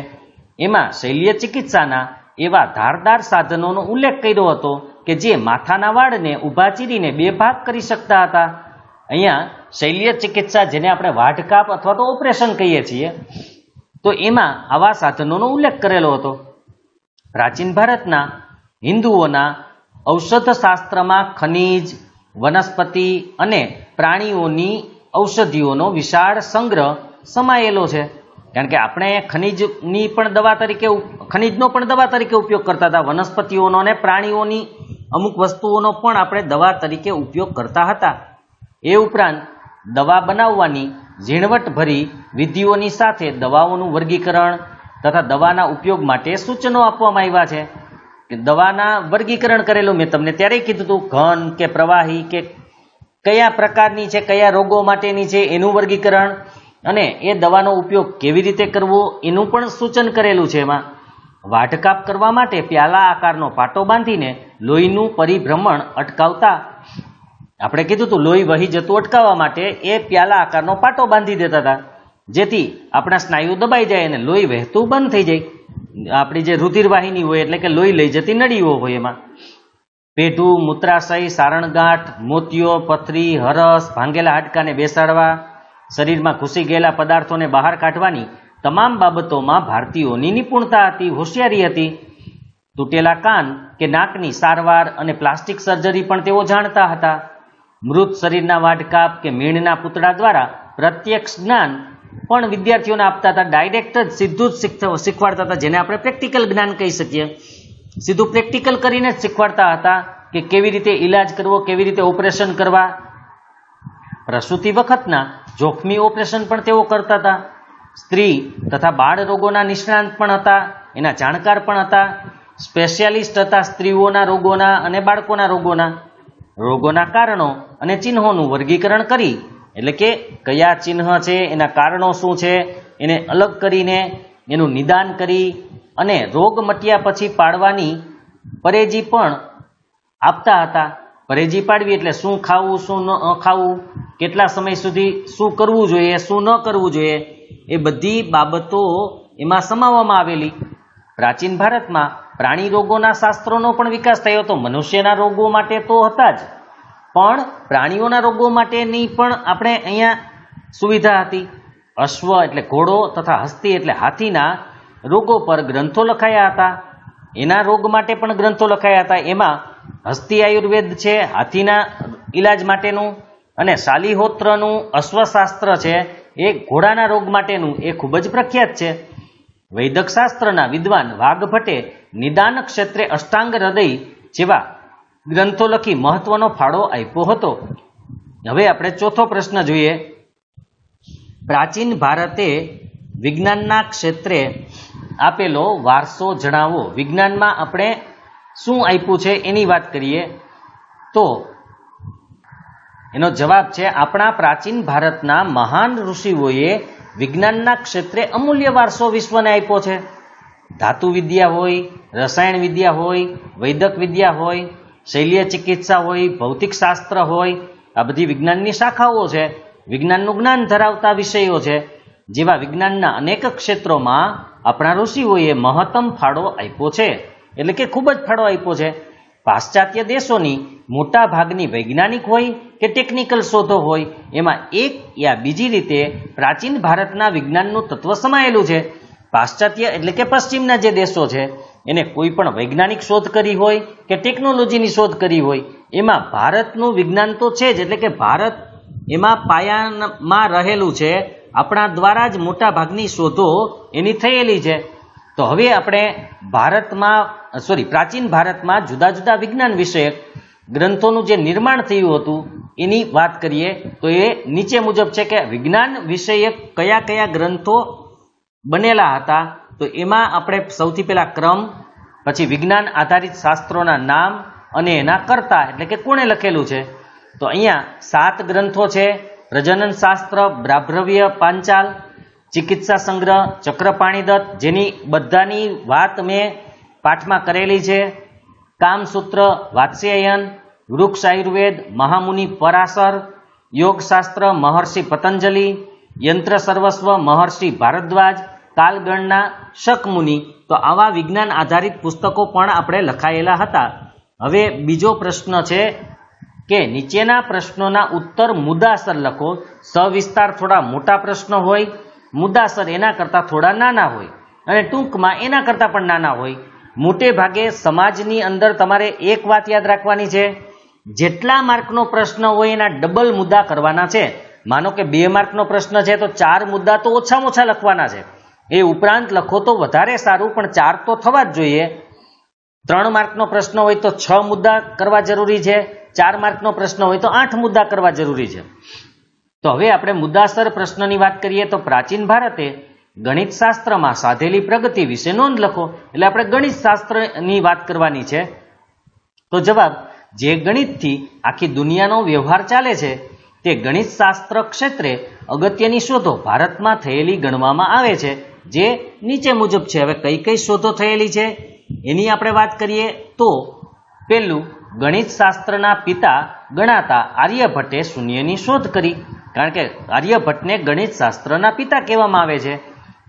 એમાં શલ્ય ચિકિત્સાના એવા ધારદાર સાધનોનો ઉલ્લેખ કર્યો હતો કે જે માથાના વાળને ઊભા ચીરીને 2 ભાગ કરી શકતા હતા. અહીંયા શલ્ય ચિકિત્સા, જેને આપણે વાઢકાપ અથવા તો ઓપરેશન કહીએ છીએ, તો એમાં આવા સાધનોનો ઉલ્લેખ કરેલો હતો. પ્રાચીન ભારતના હિન્દુઓના ઔષધ શાસ્ત્રમાં ખનિજ, વનસ્પતિ અને પ્રાણીઓની ઔષધિઓનો વિશાળ સંગ્રહ સમાયેલો છે. કારણ કે આપણે ખનિજનો પણ દવા તરીકે ઉપયોગ કરતા હતા. વનસ્પતિઓનો અને પ્રાણીઓની અમુક વસ્તુઓનો પણ આપણે દવા તરીકે ઉપયોગ કરતા હતા. એ ઉપરાંત દવા બનાવવાની ઝીણવટભરી વિધિઓની સાથે દવાઓનું વર્ગીકરણ તથા દવાના ઉપયોગ માટે સૂચનો આપવામાં આવ્યા છે. કે દવાના વર્ગીકરણ કરેલું મેં તમને ત્યારે કીધું હતું, ઘન કે પ્રવાહી કે કયા પ્રકારની છે, કયા રોગો માટેની છે એનું વર્ગીકરણ, અને એ દવાનો ઉપયોગ કેવી રીતે કરવો એનું પણ સૂચન કરેલું છે. એમાં વાઢકાપ કરવા માટે પ્યાલા આકારનો પાટો બાંધીને લોહીનું પરિભ્રમણ અટકાવતા, આપણે કીધું હતું લોહી વહી જતું અટકાવવા માટે એ પ્યાલા આકારનો પાટો બાંધી દેતા હતા, જેથી આપણા સ્નાયુ દબાઈ જાય અને લોહી વહેતું બંધ થઈ જાય. આપણી જે રુધિરવાહિની હોય એટલે કે લોહી લઈ જતી નળીઓ હોય એમાં પેઢું, મૂત્રાશય, સારણગાંઠ, મોતિયો, પથરી, હરસ, ભાંગેલા હાડકાને બેસાડવા, શરીરમાં ઘૂસી ગયેલા પદાર્થોને બહાર કાઢવાની તમામ બાબતોમાં ભારતીયોની નિપુણતા હતી, હોશિયારી હતી. તૂટેલા કાન કે નાકની સારવાર અને પ્લાસ્ટિક સર્જરી પણ તેઓ જાણતા હતા. મૃત શરીરના વાઢકાપ કે મીણના પૂતળા દ્વારા પ્રત્યક્ષ જ્ઞાન પણ વિદ્યાર્થીઓને આપતા હતા. ડાયરેક્ટ જ સીધું જ શીખવાડતા હતા, જેને આપણે પ્રેક્ટિકલ જ્ઞાન કહી શકીએ. સીધું પ્રેક્ટિકલ કરીને જ શીખવાડતા હતા કે કેવી રીતે ઈલાજ કરવો, કેવી રીતે ઓપરેશન કરવા. પ્રસૂતિ વખતના જોખમી ઓપરેશન પણ તેઓ કરતા હતા. સ્ત્રી તથા બાળ રોગોના નિષ્ણાંત પણ હતા, એના જાણકાર પણ હતા, સ્પેશિયાલિસ્ટ હતા. સ્ત્રીઓના રોગોના અને બાળકોના રોગોના કારણો અને ચિહ્નોનું વર્ગીકરણ કરી એટલે કે કયા ચિહ્ન છે, એના કારણો શું છે, એને અલગ કરીને એનું નિદાન કરી અને રોગ મટ્યા પછી પાડવાની પરેજી પણ આપતા હતા. પરેજી પાડવી એટલે શું ખાવું, શું ન ખાવું, કેટલા સમય સુધી શું કરવું જોઈએ, શું ન કરવું જોઈએ, એ બધી બાબતો એમાં સમાવવામાં આવેલી. પ્રાચીન ભારતમાં પ્રાણી રોગોના શાસ્ત્રોનો પણ વિકાસ થયો હતો. મનુષ્યના રોગો માટે તો હતા જ, પણ પ્રાણીઓના રોગો માટેની પણ આપણે અહીંયા સુવિધા હતી. અશ્વ એટલે ઘોડો તથા હસ્તી એટલે હાથીના રોગો પર ગ્રંથો લખાયા હતા. એના રોગ માટે પણ ગ્રંથો લખાયા હતા. એમાં હસ્તી આયુર્વેદ છે હાથીના ઈલાજ માટેનું, અને શાલિહોત્રનું અશ્વશાસ્ત્ર છે એ ઘોડાના રોગ માટેનું, એ ખૂબ જ પ્રખ્યાત છે. વૈદક શાસ્ત્રના વિદ્વાન વાઘભટ્ટે નિદાન ક્ષેત્રે અષ્ટાંગ હૃદય જેવા ગ્રંથો લખી મહત્વનો ફાળો આપ્યો હતો. હવે આપણે ચોથો પ્રશ્ન જોઈએ. પ્રાચીન ભારતે વિજ્ઞાનના ક્ષેત્રે આપેલો વારસો જણાવો. વિજ્ઞાનમાં આપણે શું આપ્યું છે એની વાત કરીએ તો એનો જવાબ છે આપણા પ્રાચીન ભારતના મહાન ઋષિઓએ વિજ્ઞાનના ક્ષેત્રે અમૂલ્ય વારસો વિશ્વને આપ્યો છે. ધાતુ વિદ્યા હોય, રસાયણ વિદ્યા હોય, વૈદક વિદ્યા હોય, શૈલ્ય ચિકિત્સા હોય, ભૌતિક શાસ્ત્ર હોય, આ બધી વિજ્ઞાનની શાખાઓ છે. વિજ્ઞાનનું જ્ઞાન ધરાવતા વિષયો છે. જેવા વિજ્ઞાનના અનેક ક્ષેત્રોમાં આપણા ઋષિઓએ મહત્તમ ફાળો આપ્યો છે, એટલે કે ખૂબ જ ફાળો આપ્યો છે. પાશ્ચાત્ય દેશોની મોટા ભાગની વૈજ્ઞાનિક હોય કે ટેકનિકલ શોધો હોય, એમાં એક યા બીજી રીતે પ્રાચીન ભારતના વિજ્ઞાનનું તત્વ સમાયેલું છે. પાશ્ચાત્ય એટલે કે પશ્ચિમના જે દેશો છે એને કોઈ પણ વૈજ્ઞાનિક શોધ કરી હોય કે ટેકનોલોજીની શોધ કરી હોય, એમાં ભારતનું વિજ્ઞાન તો છે જ, એટલે કે ભારત એમાં પાયામાં રહેલું છે. આપણા દ્વારા જ મોટા ભાગની શોધો એની થયેલી છે. તો હવે આપણે પ્રાચીન ભારતમાં જુદા જુદા વિજ્ઞાન વિષયક ગ્રંથોનું જે નિર્માણ થયું હતું એની વાત કરીએ તો એ નીચે મુજબ છે કે વિજ્ઞાન વિષયક કયા કયા ગ્રંથો બનેલા હતા. તો એમાં આપણે સૌથી પહેલા ક્રમ, પછી વિજ્ઞાન આધારિત શાસ્ત્રોના નામ અને એના કર્તા એટલે કે કોણે લખેલું છે. તો અહીંયા 7 ગ્રંથો છે. પ્રજનન શાસ્ત્ર બ્રાભ્રવ્ય પાંચાલ, ચિકિત્સા સંગ્રહ ચક્રપાણીદત્ત, જેની બધાની વાત મેં પાઠમાં કરેલી છે. કામસૂત્ર વાત્સ્યાયન, વૃક્ષ આયુર્વેદ મહામુનિ પરાશર, યોગશાસ્ત્ર મહર્ષિ પતંજલિ, યંત્ર સર્વસ્વ મહર્ષિ ભારદ્વાજ, કાલગણના શકમુનિ. તો આવા વિજ્ઞાન આધારિત પુસ્તકો પણ આપણે લખાયેલા હતા. હવે બીજો પ્રશ્ન છે કે નીચેના પ્રશ્નોના ઉત્તર મુદ્દાસર લખો. સવિસ્તાર થોડા મોટા પ્રશ્નો હોય, મુદ્દાસર એના કરતાં થોડા નાના હોય, અને ટૂંકમાં એના કરતાં પણ નાના હોય. મોટે ભાગે સમાજની અંદર તમારે એક વાત યાદ રાખવાની છે, જેટલા માર્કનો પ્રશ્ન હોય એના ડબલ મુદ્દા કરવાના છે. માનો કે 2 માર્કનો પ્રશ્ન છે તો 4 મુદ્દા તો ઓછામાં ઓછા લખવાના છે. એ ઉપરાંત લખો તો વધારે સારું, પણ 4 તો થવા જ જોઈએ. 3 માર્કનો પ્રશ્ન હોય તો 6 મુદ્દા કરવા જરૂરી છે. 4 માર્કનો પ્રશ્ન હોય તો 8 મુદ્દા કરવા જરૂરી છે. તો હવે આપણે મુદ્દાસર પ્રશ્નની વાત કરીએ તો પ્રાચીન ભારતે ગણિત શાસ્ત્રમાં સાધેલી પ્રગતિ વિશે નોંધ લખો. એટલે આપણે ગણિત શાસ્ત્રની વાત કરવાની છે. તો જવાબ, જે ગણિતથી આખી દુનિયાનો વ્યવહાર ચાલે છે તે ગણિત શાસ્ત્ર ક્ષેત્રે અગત્યની શોધો ભારતમાં થયેલી ગણવામાં આવે છે, જે નીચે મુજબ છે. હવે કઈ કઈ શોધો થયેલી છે એની આપણે વાત કરીએ તો પહેલું, ગણિત શાસ્ત્રના પિતા ગણાતા આર્યભટ્ટે શૂન્યની શોધ કરી. કારણ કે આર્યભટ્ટને ગણિત શાસ્ત્રના પિતા કહેવામાં આવે છે.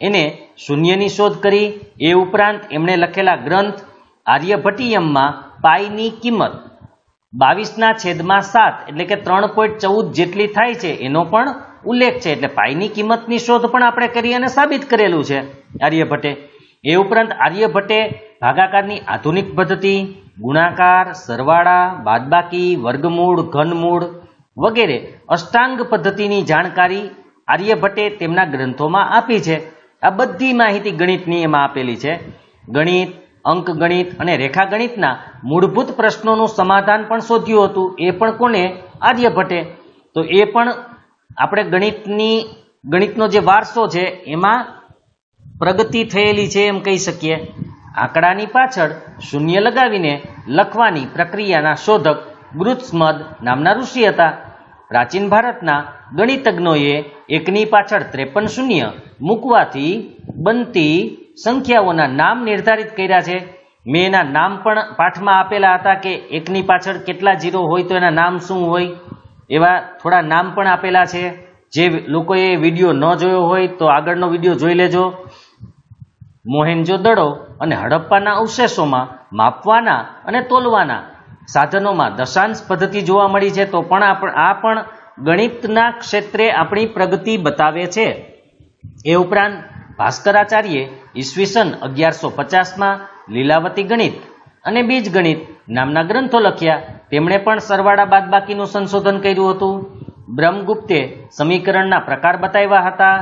એને શૂન્યની શોધ કરી. એ ઉપરાંત એમણે લખેલા ગ્રંથ આર્યભટ્ટિયમમાં પાઈની કિંમત 22/7 એટલે કે 3.14 જેટલી થાય છે એનો પણ ઉલ્લેખ છે. એટલે પાઈની કિંમતની શોધ પણ આપણે કરી અને સાબિત કરેલું છે આર્યભટ્ટે. એ ઉપરાંત આર્યભટ્ટે ભાગાકારની આધુનિક પદ્ધતિ, ગુણાકાર, સરવાળા, બાદબાકી, વર્ગમૂળ, ઘનમૂળ વગેરે અષ્ટાંગ પદ્ધતિની જાણકારી આર્યભટ્ટે તેમના ગ્રંથોમાં આપી છે. આ બધી માહિતી ગણિતની એમાં આપેલી છે. ગણિત, અંકગણિત અને રેખાગણિતના મૂળભૂત પ્રશ્નોનું સમાધાન પણ શોધ્યું હતું. એ પણ કોને? આર્યભટ્ટે. તો એ પણ આપણે ગણિતનો જે વારસો છે એમાં પ્રગતિ થયેલી છે એમ કહી શકીએ. આંકડાની પાછળ શૂન્ય લગાવીને લખવાની પ્રક્રિયાના શોધક ગૃત્સમદ નામના ઋષિ હતા. પ્રાચીન ભારતના ગણિતજ્ઞોએ એકની પાછળ 53 શૂન્ય મૂકવાથી બનતી સંખ્યાઓના નામ નિર્ધારિત કર્યા છે. મેં એના નામ પણ પાઠમાં આપેલા હતા કે એકની પાછળ કેટલા જીરો હોય તો એના નામ શું હોય, એવા થોડા નામ પણ આપેલા છે. જે લોકોએ વિડીયો ન જોયો હોય તો આગળનો વિડીયો જોઈ લેજો. મોહેન્જો-દડો અને હડપ્પાના અવશેષોમાં માપવાના અને તોલવાના સાધનોમાં દશાંશ પદ્ધતિ જોવા મળી છે. તો પણ આ પણ ગણિતના ક્ષેત્રે આપણી પ્રગતિ બતાવે છે. એ ઉપરાંત ભાસ્કરાચાર્યે ઈસવીસન 1150માં લીલાવતી ગણિત અને બીજ ગણિત નામના ગ્રંથો લખ્યા. તેમણે પણ સરવાળા બાદબાકીનું સંશોધન કર્યું હતું. બ્રહ્મગુપ્તે સમીકરણના પ્રકાર બતાવ્યા હતા.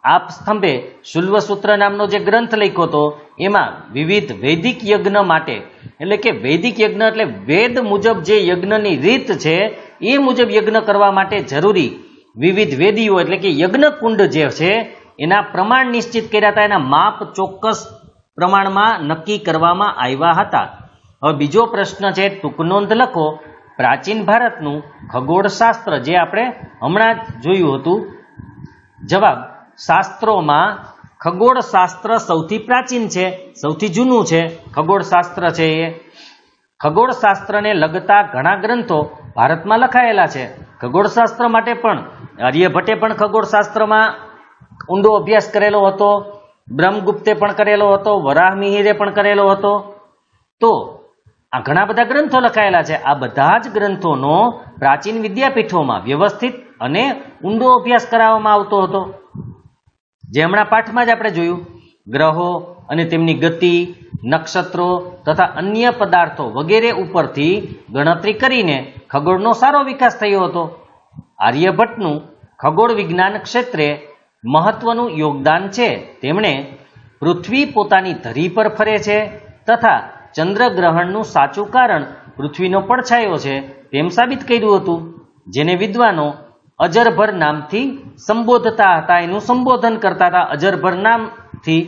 આપ સ્તંભે શુલ્વસૂત્ર નામનો જે ગ્રંથ લખ્યો હતો એમાં વિવિધ વૈદિક યજ્ઞ માટે, એટલે કે વૈદિક યજ્ઞ એટલે વેદ મુજબ જે યજ્ઞની રીત છે એ મુજબ યજ્ઞ કરવા માટે જરૂરી વિવિધ વેદીઓ એટલે કે યજ્ઞકુંડ જે છે એના પ્રમાણ નિશ્ચિત કર્યા હતા. એના માપ ચોક્કસ પ્રમાણમાં નક્કી કરવામાં આવ્યા હતા. હવે બીજો પ્રશ્ન છે, ટૂંકનોંધ લખો. પ્રાચીન ભારતનું ખગોળશાસ્ત્ર જે આપણે હમણાં જ જોયું હતું. જવાબ, શાસ્ત્રોમાં ખગોળશાસ્ત્ર સૌથી પ્રાચીન છે, સૌથી જૂનું છે ખગોળશાસ્ત્ર છે એ. ખગોળશાસ્ત્રને લગતા ઘણા ગ્રંથો ભારતમાં લખાયેલા છે. ખગોળશાસ્ત્ર માટે પણ આર્યભટ્ટે પણ ખગોળશાસ્ત્રમાં ઊંડો અભ્યાસ કરેલો હતો, બ્રહ્મગુપ્તે પણ કરેલો હતો, વરાહમિહિરે પણ કરેલો હતો. તો આ ઘણા બધા ગ્રંથો લખાયેલા છે. આ બધા જ ગ્રંથોનો પ્રાચીન વિદ્યાપીઠોમાં વ્યવસ્થિત અને ઊંડો અભ્યાસ કરાવવામાં આવતો હતો. જે હમણાં પાઠમાં જ આપણે જોયું, ગ્રહો અને તેમની ગતિ, નક્ષત્રો તથા અન્ય પદાર્થો વગેરે ઉપરથી ગણતરી કરીને ખગોળનો સારો વિકાસ થયો હતો. આર્યભટ્ટનું ખગોળ વિજ્ઞાન ક્ષેત્રે મહત્વનું યોગદાન છે. તેમણે પૃથ્વી પોતાની ધરી પર ફરે છે તથા ચંદ્રગ્રહણનું સાચું કારણ પૃથ્વીનો પડછાયો છે તેમ સાબિત કર્યું હતું. જેને વિદ્વાનો અજરભર નામથી સંબોધતા હતા, એનું સંબોધન કરતા હતા અજરભર નામથી.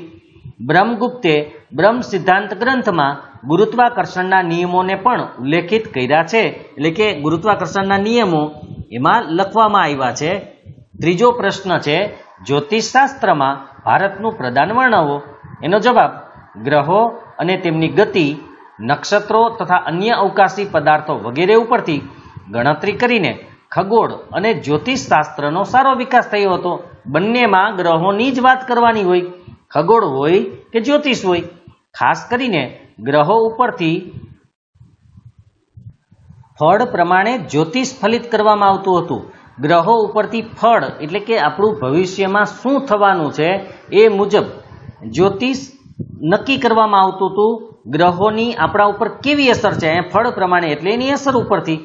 બ્રહ્મગુપ્તે બ્રહ્મ સિદ્ધાંત ગ્રંથમાં ગુરુત્વાકર્ષણના નિયમોને પણ ઉલ્લેખિત કર્યા છે, એટલે કે ગુરુત્વાકર્ષણના નિયમો એમાં લખવામાં આવ્યા છે. ત્રીજો પ્રશ્ન છે, જ્યોતિષશાસ્ત્રમાં ભારતનું પ્રદાન વર્ણવો. એનો જવાબ, ગ્રહો અને તેમની ગતિ, નક્ષત્રો તથા અન્ય અવકાશી પદાર્થો વગેરે ઉપરથી ગણતરી કરીને ખગોળ અને જ્યોતિષશાસ્ત્રનો સારો વિકાસ થયો હતો. બંનેમાં ગ્રહોની જ વાત કરવાની હોય, ખગોળ હોય કે જ્યોતિષ હોય. ખાસ કરીને ગ્રહો ઉપરથી ફળ પ્રમાણે જ્યોતિષ ફલિત કરવામાં આવતું હતું. ગ્રહો ઉપરથી ફળ એટલે કે આપણું ભવિષ્યમાં શું થવાનું છે એ મુજબ જ્યોતિષ નક્કી કરવામાં આવતું હતું. ગ્રહોની આપણા ઉપર કેવી અસર છે એ ફળ પ્રમાણે એટલે એની અસર ઉપરથી.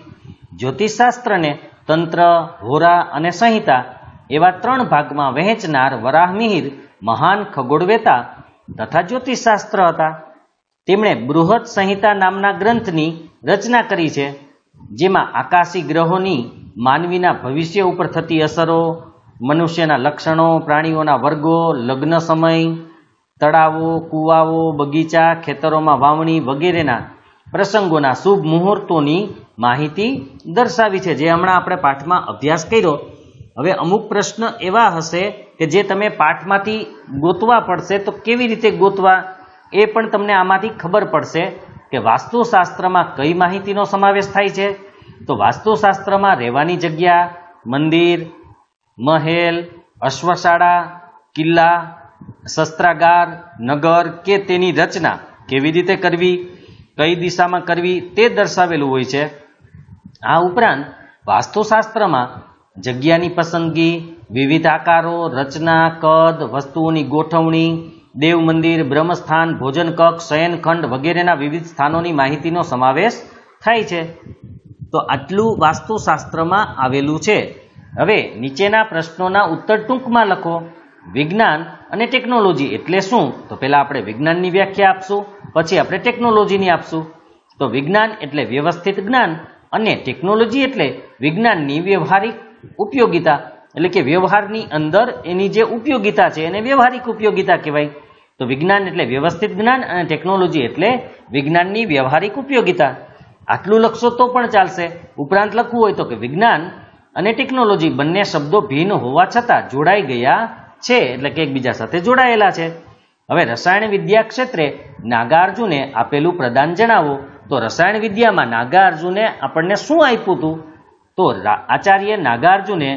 જ્યોતિષશાસ્ત્રને તંત્ર, હોરા અને સંહિતા એવા 3 ભાગમાં વહેંચનાર વરાહમિહિર મહાન ખગોળવેતા તથા જ્યોતિષશાસ્ત્ર હતા. તેમણે બૃહદ સંહિતા નામના ગ્રંથની રચના કરી છે, જેમાં આકાશી ગ્રહોની માનવીના ભવિષ્ય ઉપર થતી અસરો, મનુષ્યના લક્ષણો, પ્રાણીઓના વર્ગો, લગ્ન સમય, તળાવો, કૂવાઓ, બગીચા, ખેતરોમાં વાવણી વગેરેના પ્રસંગોના શુભ મુહૂર્તોની માહિતી દર્શાવી છે, જે હમણાં આપણે પાઠમાં અભ્યાસ કર્યો. હવે અમુક પ્રશ્ન એવા હશે કે જે તમે પાઠમાંથી ગોતવા પડશે, તો કેવી રીતે ગોતવા એ પણ તમને આમાંથી ખબર પડશે કે વાસ્તુશાસ્ત્રમાં કઈ માહિતીનો સમાવેશ થાય છે. તો વાસ્તુશાસ્ત્રમાં રહેવાની જગ્યા, મંદિર, મહેલ, અશ્વશાળા, કિલ્લા, શસ્ત્રાગાર, નગર કે તેની રચના કેવી રીતે કરવી, કઈ દિશામાં કરવી તે દર્શાવેલું હોય છે. આ ઉપરાંત વાસ્તુશાસ્ત્રમાં જગ્યાની પસંદગી, વિવિધ આકારો, રચના, કદ, વસ્તુઓની ગોઠવણી, દેવ મંદિર, બ્રહ્મસ્થાન, ભોજન કક્ષ, શયનખંડ વગેરેના વિવિધ સ્થાનોની માહિતીનો સમાવેશ થાય છે. તો આટલું વાસ્તુશાસ્ત્રમાં આવેલું છે. હવે નીચેના પ્રશ્નોના ઉત્તર ટૂંકમાં લખો. વિજ્ઞાન અને ટેકનોલોજી એટલે શું? તો પહેલા આપણે વિજ્ઞાનની વ્યાખ્યા આપશું, પછી આપણે ટેકનોલોજીની આપશું. તો વિજ્ઞાન એટલે વ્યવસ્થિત જ્ઞાન અને ટેકનોલોજી એટલે વિજ્ઞાનની વ્યવહારિક ઉપયોગિતા, એટલે કે વ્યવહારની અંદર એની જે ઉપયોગિતા છે એને વ્યવહારિક ઉપયોગિતા કહેવાય. તો વિજ્ઞાન એટલે વ્યવસ્થિત જ્ઞાન અને ટેકનોલોજી એટલે વિજ્ઞાનની વ્યવહારિક ઉપયોગિતા. આટલું લખશો તો પણ ચાલશે. ઉપરાંત લખવું હોય તો કે વિજ્ઞાન અને ટેકનોલોજી બંને શબ્દો ભિન્ન હોવા છતાં જોડાઈ ગયા છે, એટલે કે એકબીજા સાથે જોડાયેલા છે. હવે રસાયણ વિદ્યા ક્ષેત્રે નાગાર્જુને આપેલું પ્રદાન જણાવો. તો રસાયણ વિદ્યામાં નાગાર્જુને આપણને શું આપ્યું હતું? તો આચાર્ય નાગાર્જુને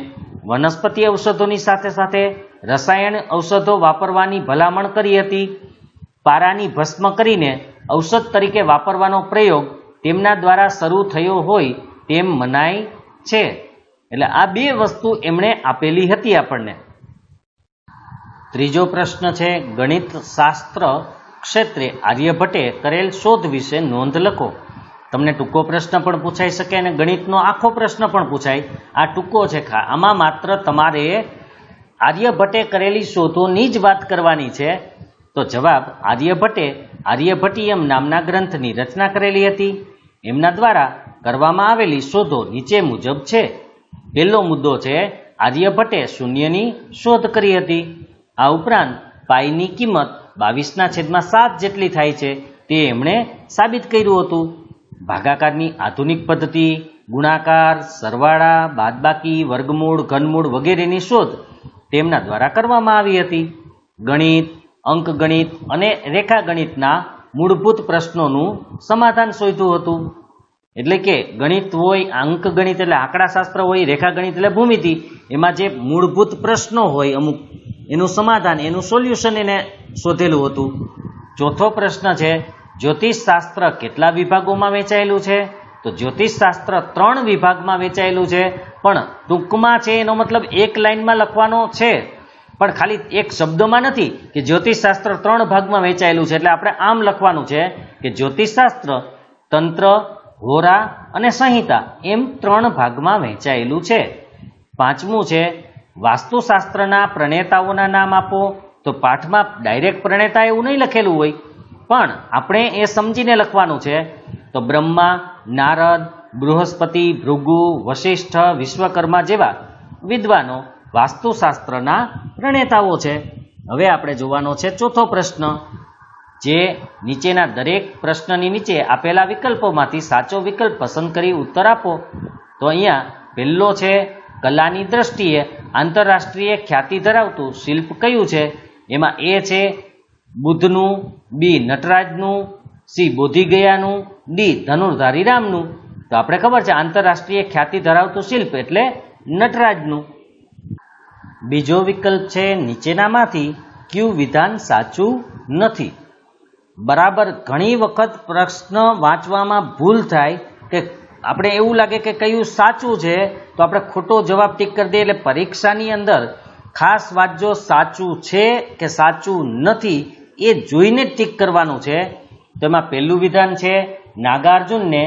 વનસ્પતિ ઔષધોની સાથે સાથે રસાયણ ઔષધો વાપરવાની ભલામણ કરી હતી. પારાની ભસ્મ કરીને ઔષધ તરીકે વાપરવાનો પ્રયોગ તેમના દ્વારા શરૂ થયો હોય તેમ મનાય છે. એટલે આ બે વસ્તુ એમણે આપેલી હતી આપણને. ત્રીજો પ્રશ્ન છે, ગણિત શાસ્ત્ર ક્ષેત્રે આર્યભટ્ટે કરેલ શોધ વિશે નોંધ લખો. તમને ટૂંકો પ્રશ્ન પણ પૂછાઈ શકે અને ગણિતનો આખો પ્રશ્ન પણ પૂછાય. આ ટૂંકો છે, આમાં માત્ર તમારે આર્યભટ્ટે કરેલી શોધોની જ વાત કરવાની છે. તો જવાબ, આર્યભટ્ટે આર્યભટ્ટિયમ નામના ગ્રંથની રચના કરેલી હતી. એમના દ્વારા કરવામાં આવેલી શોધો નીચે મુજબ છે. પહેલો મુદ્દો છે, આર્યભટ્ટે શૂન્યની શોધ કરી હતી. આ ઉપરાંત પાઈની કિંમત 22/7 જેટલી થાય છે તે એમણે સાબિત કર્યું હતું. ભાગાકારની આધુનિક પદ્ધતિ, ગુણાકાર, સરવાળા, બાદબાકી, વર્ગમૂળ, ઘનમૂળ વગેરેની શોધ તેમના દ્વારા કરવામાં આવી હતી. ગણિત, અંકગણિત અને રેખાગણિતના મૂળભૂત પ્રશ્નોનું સમાધાન શોધ્યું હતું. એટલે કે ગણિત હોય, અંકગણિત એટલે આંકડાશાસ્ત્ર હોય, રેખાગણિત એટલે ભૂમિતિ, એમાં જે મૂળભૂત પ્રશ્નો હોય અમુક, એનું સમાધાન, એનું સોલ્યુશન એને શોધેલું હતું. ચોથો પ્રશ્ન છે, જ્યોતિષશાસ્ત્ર કેટલા વિભાગોમાં વહેંચાયેલું છે? તો જ્યોતિષશાસ્ત્ર 3 વિભાગમાં વહેંચાયેલું છે, પણ ટૂંકમાં છે એનો મતલબ એક લાઈનમાં લખવાનો છે, પણ ખાલી એક શબ્દમાં નથી કે જ્યોતિષશાસ્ત્ર 3 ભાગમાં વહેંચાયેલું છે. એટલે આપણે આમ લખવાનું છે કે જ્યોતિષશાસ્ત્ર તંત્ર, હોરા અને સંહિતા એમ 3 ભાગમાં વહેંચાયેલું છે. પાંચમું છે, વાસ્તુશાસ્ત્રના પ્રણેતાઓના નામ આપો. તો પાઠમાં ડાયરેક્ટ પ્રણેતા એવું નહીં લખેલું હોય, પણ આપણે એ સમજીને લખવાનું છે. તો બ્રહ્મા, નારદ, બૃહસ્પતિ, ભૃગુ, વશિષ્ઠ, વિશ્વકર્મા જેવા વિદ્વાનો વાસ્તુશાસ્ત્રના પ્રણેતાઓ છે. હવે આપણે જોવાનો છે ચોથો પ્રશ્ન, જે નીચેના દરેક પ્રશ્નની નીચે આપેલા વિકલ્પોમાંથી સાચો વિકલ્પ પસંદ કરી ઉત્તર આપો. તો અહીંયા પહેલો છે, કલાની દ્રષ્ટિએ આંતરરાષ્ટ્રીય ખ્યાતિ ધરાવતું શિલ્પ કયું છે? એમાં એ છે બુદ્ધનું, બી નટરાજનું, સી બોધિગયાનું, ડી ધનુર્ધારી રામનું. તો આપણે ખબર છે આંતરરાષ્ટ્રીય ખ્યાતિ ધરાવતું શિલ્પ એટલે નટરાજનું. બીજો વિકલ્પ છે, નીચેનામાંથી કયું વિધાન સાચું નથી? બરાબર, ઘણી વખત પ્રશ્ન વાંચવામાં ભૂલ થાય કે આપણે એવું લાગે કે કયું સાચું છે તો આપણે ખોટો જવાબ ટીક કરી દઈએ. એટલે પરીક્ષાની અંદર ખાસ વાંચજો, સાચું છે કે સાચું નથી એ જોઈને ટીક કરવાનું છે. તો એમાં પહેલું વિધાન છે, નાગાર્જુનને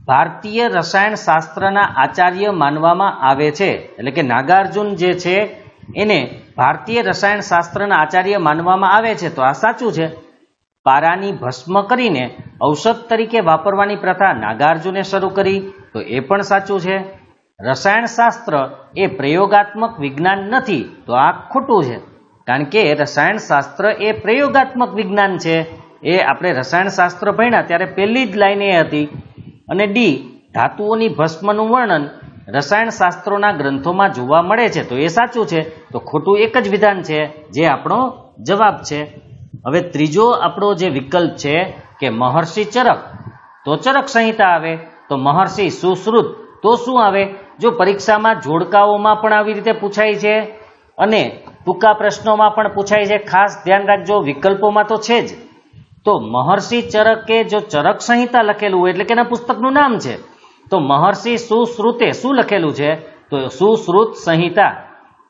ભારતીય રસાયણ શાસ્ત્રના આચાર્ય માનવામાં આવે છે. એટલે કે નાગાર્જુન જે છે એને ભારતીય રસાયણ શાસ્ત્રના આચાર્ય માનવામાં આવે છે, તો આ સાચું છે. પારાની ભસ્મ કરીને ઔષધ તરીકે વાપરવાની પ્રથા નાગાર્જુને શરૂ કરી, તો એ પણ સાચું છે. રસાયણ શાસ્ત્ર એ પ્રયોગાત્મક વિજ્ઞાન નથી, તો આ ખોટું છે, કારણ કે રસાયણ શાસ્ત્ર એ પ્રયોગાત્મક વિજ્ઞાન છે. એ આપણે રસાયણ શાસ્ત્ર ભણ્યા ત્યારે પહેલી જ લાઈન એ હતી. અને ડી, ધાતુઓની ભસ્મનું વર્ણન રસાયણ શાસ્ત્રોના ગ્રંથોમાં જોવા મળે છે, તો એ સાચું છે. તો ખોટું એક જ વિધાન છે, જે આપણો જવાબ છે. હવે ત્રીજો આપણો જે વિકલ્પ છે કે મહર્ષિ ચરક, તો ચરક સંહિતા આવે. તો મહર્ષિ સુશ્રુત, તો શું આવે? જો પરીક્ષામાં જોડકાઓમાં પણ આવી રીતે પૂછાય છે અને ટૂંકા પ્રશ્નોમાં પણ પૂછાય છે, ખાસ ધ્યાન રાખજો, વિકલ્પોમાં તો છે જ. તો મહર્ષિ ચરકે જો ચરક સંહિતા લખેલું હોય એટલે કે એના પુસ્તકનું નામ છે, તો મહર્ષિ સુશ્રુતે શું લખેલું છે? તો સુશ્રુત સંહિતા.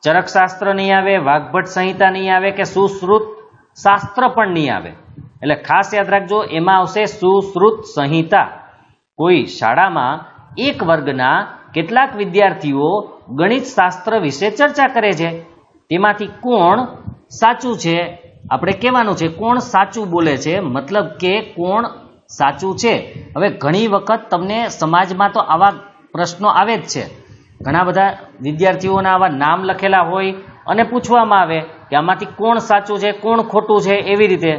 ચરકશાસ્ત્ર નહીં આવે, વાઘભટ્ટ સંહિતા નહીં આવે, કે સુશ્રુત શાસ્ત્ર પણ નહીં આવે. એટલે ખાસ યાદ રાખજો, એમાં આવશે સુશ્રુત સંહિતા. કોઈ શાળામાં એક વર્ગના કેટલાક વિદ્યાર્થીઓ ગણિત શાસ્ત્ર વિશે ચર્ચા કરે છે, તેમાંથી કોણ સાચું છે આપણે કહેવાનું છે. કોણ સાચું બોલે છે, મતલબ કે કોણ સાચું છે. હવે ઘણી વખત તમને સમાજમાં તો આવા પ્રશ્નો આવે જ છે. ઘણા બધા વિદ્યાર્થીઓના આવા નામ લખેલા હોય અને પૂછવામાં આવે કે આમાંથી કોણ સાચું છે, કોણ ખોટું છે, એવી રીતે.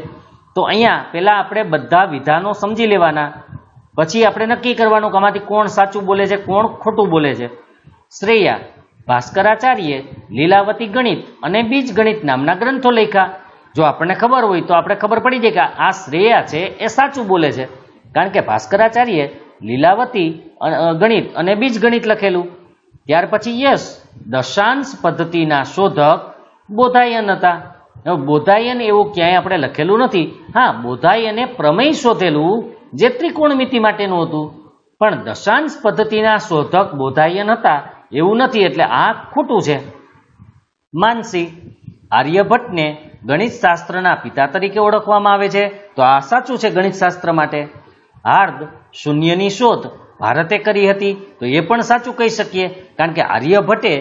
તો અહીંયા પહેલાં આપણે બધા વિધાનો સમજી લેવાના, પછી આપણે નક્કી કરવાનું કે આમાંથી કોણ સાચું બોલે છે, કોણ ખોટું બોલે છે. શ્રેયા ભાસ્કરાચાર્યે લીલાવતી ગણિત અને બીજ ગણિત નામના ગ્રંથો લખ્યા. જો આપણને ખબર હોય તો આપણે ખબર પડી જાય કે આ શ્રેયા છે એ સાચું બોલે છે, કારણ કે ભાસ્કરાચાર્યે લીલાવતી ગણિત અને બીજ ગણિત લખેલું. ત્યાર પછી યશ દશાંશ પદ્ધતિના શોધક બોધાયન હતા. હવે બોધાયન એવું ક્યાંય આપણે લખેલું નથી. હા, બોધાયને પ્રમેય શોધેલું જે ત્રિકોણમિતિ માટેનું હતું, પણ દશાંશ પદ્ધતિના શોધક બોધાયન હતા એવું નથી, એટલે આ ખોટું છે. માનસી આર્યભટ્ટને ગણિત શાસ્ત્રના પિતા તરીકે ઓળખવામાં આવે છે, તો આ સાચું છે ગણિત શાસ્ત્ર માટે. હાર્દ શૂન્યની શોધ ભારતે કરી હતી, તો એ પણ સાચું કહી શકીએ, કારણ કે આર્યભટ્ટે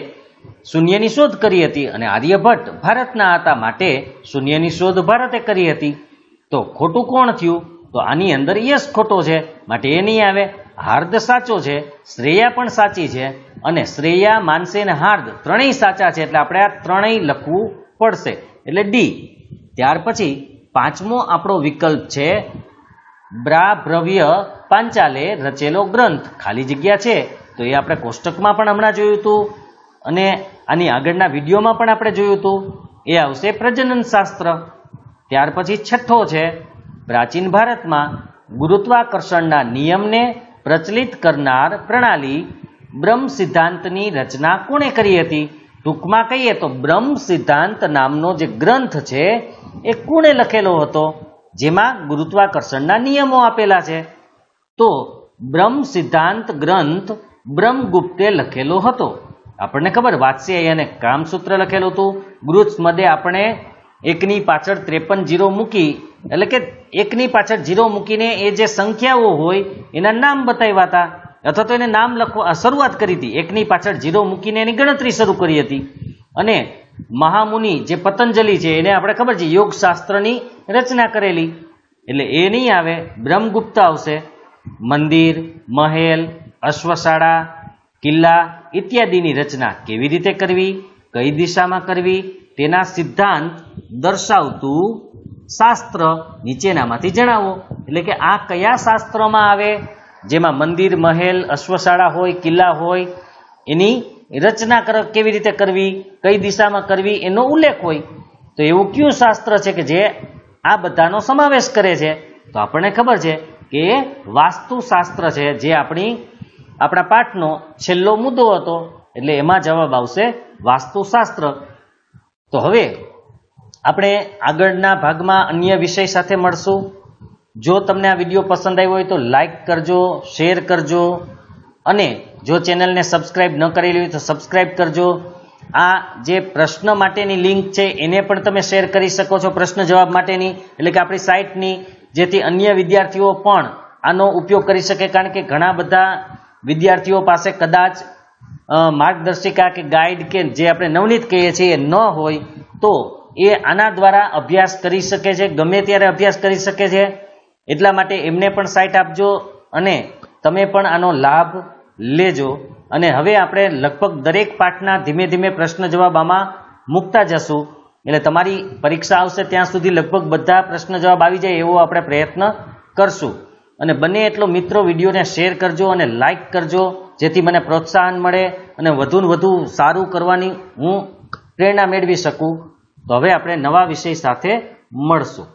શૂન્યની શોધ કરી હતી અને આર્યભટ્ટ ભારતના હતા, માટે શૂન્યની શોધ ભારતે કરી હતી. તો ખોટું કોણ થયું? તો આની અંદર યશ ખોટો છે, માટે એ નહીં આવે. હાર્દ સાચો છે, શ્રેયા પણ સાચી છે, અને શ્રેયા, માનસી અને હાર્દ ત્રણેય સાચા છે, એટલે આપણે આ ત્રણેય લખવું પડશે, એટલે ડી. ત્યાર પછી પાંચમો આપણો વિકલ્પ છે બ્રાભ્રવ્ય પાંચાલે રચેલો ગ્રંથ. ખાલી જગ્યા છે, તો એ આપણે કોષ્ટકમાં પણ હમણાં જોયું હતું અને આની આગળના વિડીયોમાં પણ આપણે જોયું હતું. એ આવશે પ્રજનન શાસ્ત્ર. ત્યાર પછી છઠ્ઠો છે પ્રાચીન ભારતમાં ગુરુત્વાકર્ષણના નિયમને પ્રચલિત કરનાર પ્રણાલી બ્રહ્મ સિદ્ધાંતની રચના કોણે કરી હતી? ટૂંકમાં કહીએ તો બ્રહ્મ સિદ્ધાંત નામનો જે ગ્રંથ છે એ કોણે લખેલો હતો, જેમાં ગુરુત્વાકર્ષણના નિયમો આપેલા છે? તો બ્રહ્મ સિદ્ધાંત ગ્રંથ બ્રહ્મગુપ્તે લખેલો હતો. આપણને ખબર, વાત્સ્યાયને અને કામસૂત્ર લખેલું હતું. ગુરુત્સ મધ્ય આપણે એકની પાછળ 53 જીરો મૂકી, એટલે કે એકની પાછળ જીરો મૂકીને એ જે સંખ્યાઓ હોય એના નામ બતાવ્યા હતા, અથવા તો એને નામ લખવા શરૂઆત કરી હતી. એકની પાછળ જીરો મૂકીને એની ગણતરી શરૂ કરી હતી. અને મહામુનિ જે પતંજલિ છે એને આપણે ખબર છે યોગશાસ્ત્રની રચના કરેલી, એટલે એ નહીં આવે, બ્રહ્મગુપ્ત આવશે. મંદિર, મહેલ, અશ્વશાળા, કિલ્લા ઇત્યાદિની રચના કેવી રીતે કરવી, કઈ દિશામાં કરવી, તેના સિદ્ધાંત દર્શાવતું શાસ્ત્ર નીચેનામાંથી જણાવો. એટલે કે આ કયા શાસ્ત્રમાં આવે? જેમાં મંદિર, મહેલ, અશ્વશાળા હોય, કિલ્લા હોય, એની રચના કેવી રીતે કરવી, કઈ દિશામાં કરવી એનો ઉલ્લેખ હોય. તો એવું કયું શાસ્ત્ર છે કે જે આ બધાનો સમાવેશ કરે છે? તો આપણને ખબર છે કે વાસ્તુશાસ્ત્ર છે, જે આપણા પાઠનો છેલ્લો મુદ્દો હતો, એટલે એમાં જવાબ આવશે વાસ્તુશાસ્ત્ર. તો હવે આપણે આગળના ભાગમાં અન્ય વિષય સાથે મળશું. જો તમને આ વિડીયો પસંદ આવ્યો હોય તો લાઈક કરજો, શેર કરજો, અને જો ચેનલને સબસ્ક્રાઈબ ન કરેલી હોય તો સબસ્ક્રાઈબ કરજો. આ જે પ્રશ્ન માટેની લિંક છે એને પણ તમે શેર કરી શકો છો, પ્રશ્ન જવાબ માટેની, એટલે કે આપણી સાઇટની, જેથી અન્ય વિદ્યાર્થીઓ પણ આનો ઉપયોગ કરી શકે. કારણ કે ઘણા બધા વિદ્યાર્થીઓ પાસે કદાચ માર્ગદર્શિકા કે ગાઈડ કે જે આપણે નવનીત કહીએ છીએ ન હોય, તો એ આના દ્વારા અભ્યાસ કરી શકે છે, ગમે ત્યારે અભ્યાસ કરી શકે છે. એટલા માટે એમને પણ સાઇટ આપજો અને તમે પણ આનો લાભ લેજો. અને હવે આપણે લગભગ દરેક પાઠના ધીમે ધીમે પ્રશ્ન જવાબ આમાં મૂકતા જશું, એટલે તમારી પરીક્ષા આવશે ત્યાં સુધી લગભગ બધા પ્રશ્ન જવાબ આવી જાય એવો આપણે પ્રયત્ન કરશું. અને બને એટલો મિત્રો વિડીયોને શેર કરજો અને લાઈક કરજો, જેથી મને પ્રોત્સાહન મળે અને વધુ ને વધુ સારું કરવાની હું પ્રેરણા મેળવી શકું. તો હવે આપણે નવા વિષય સાથે મળશું.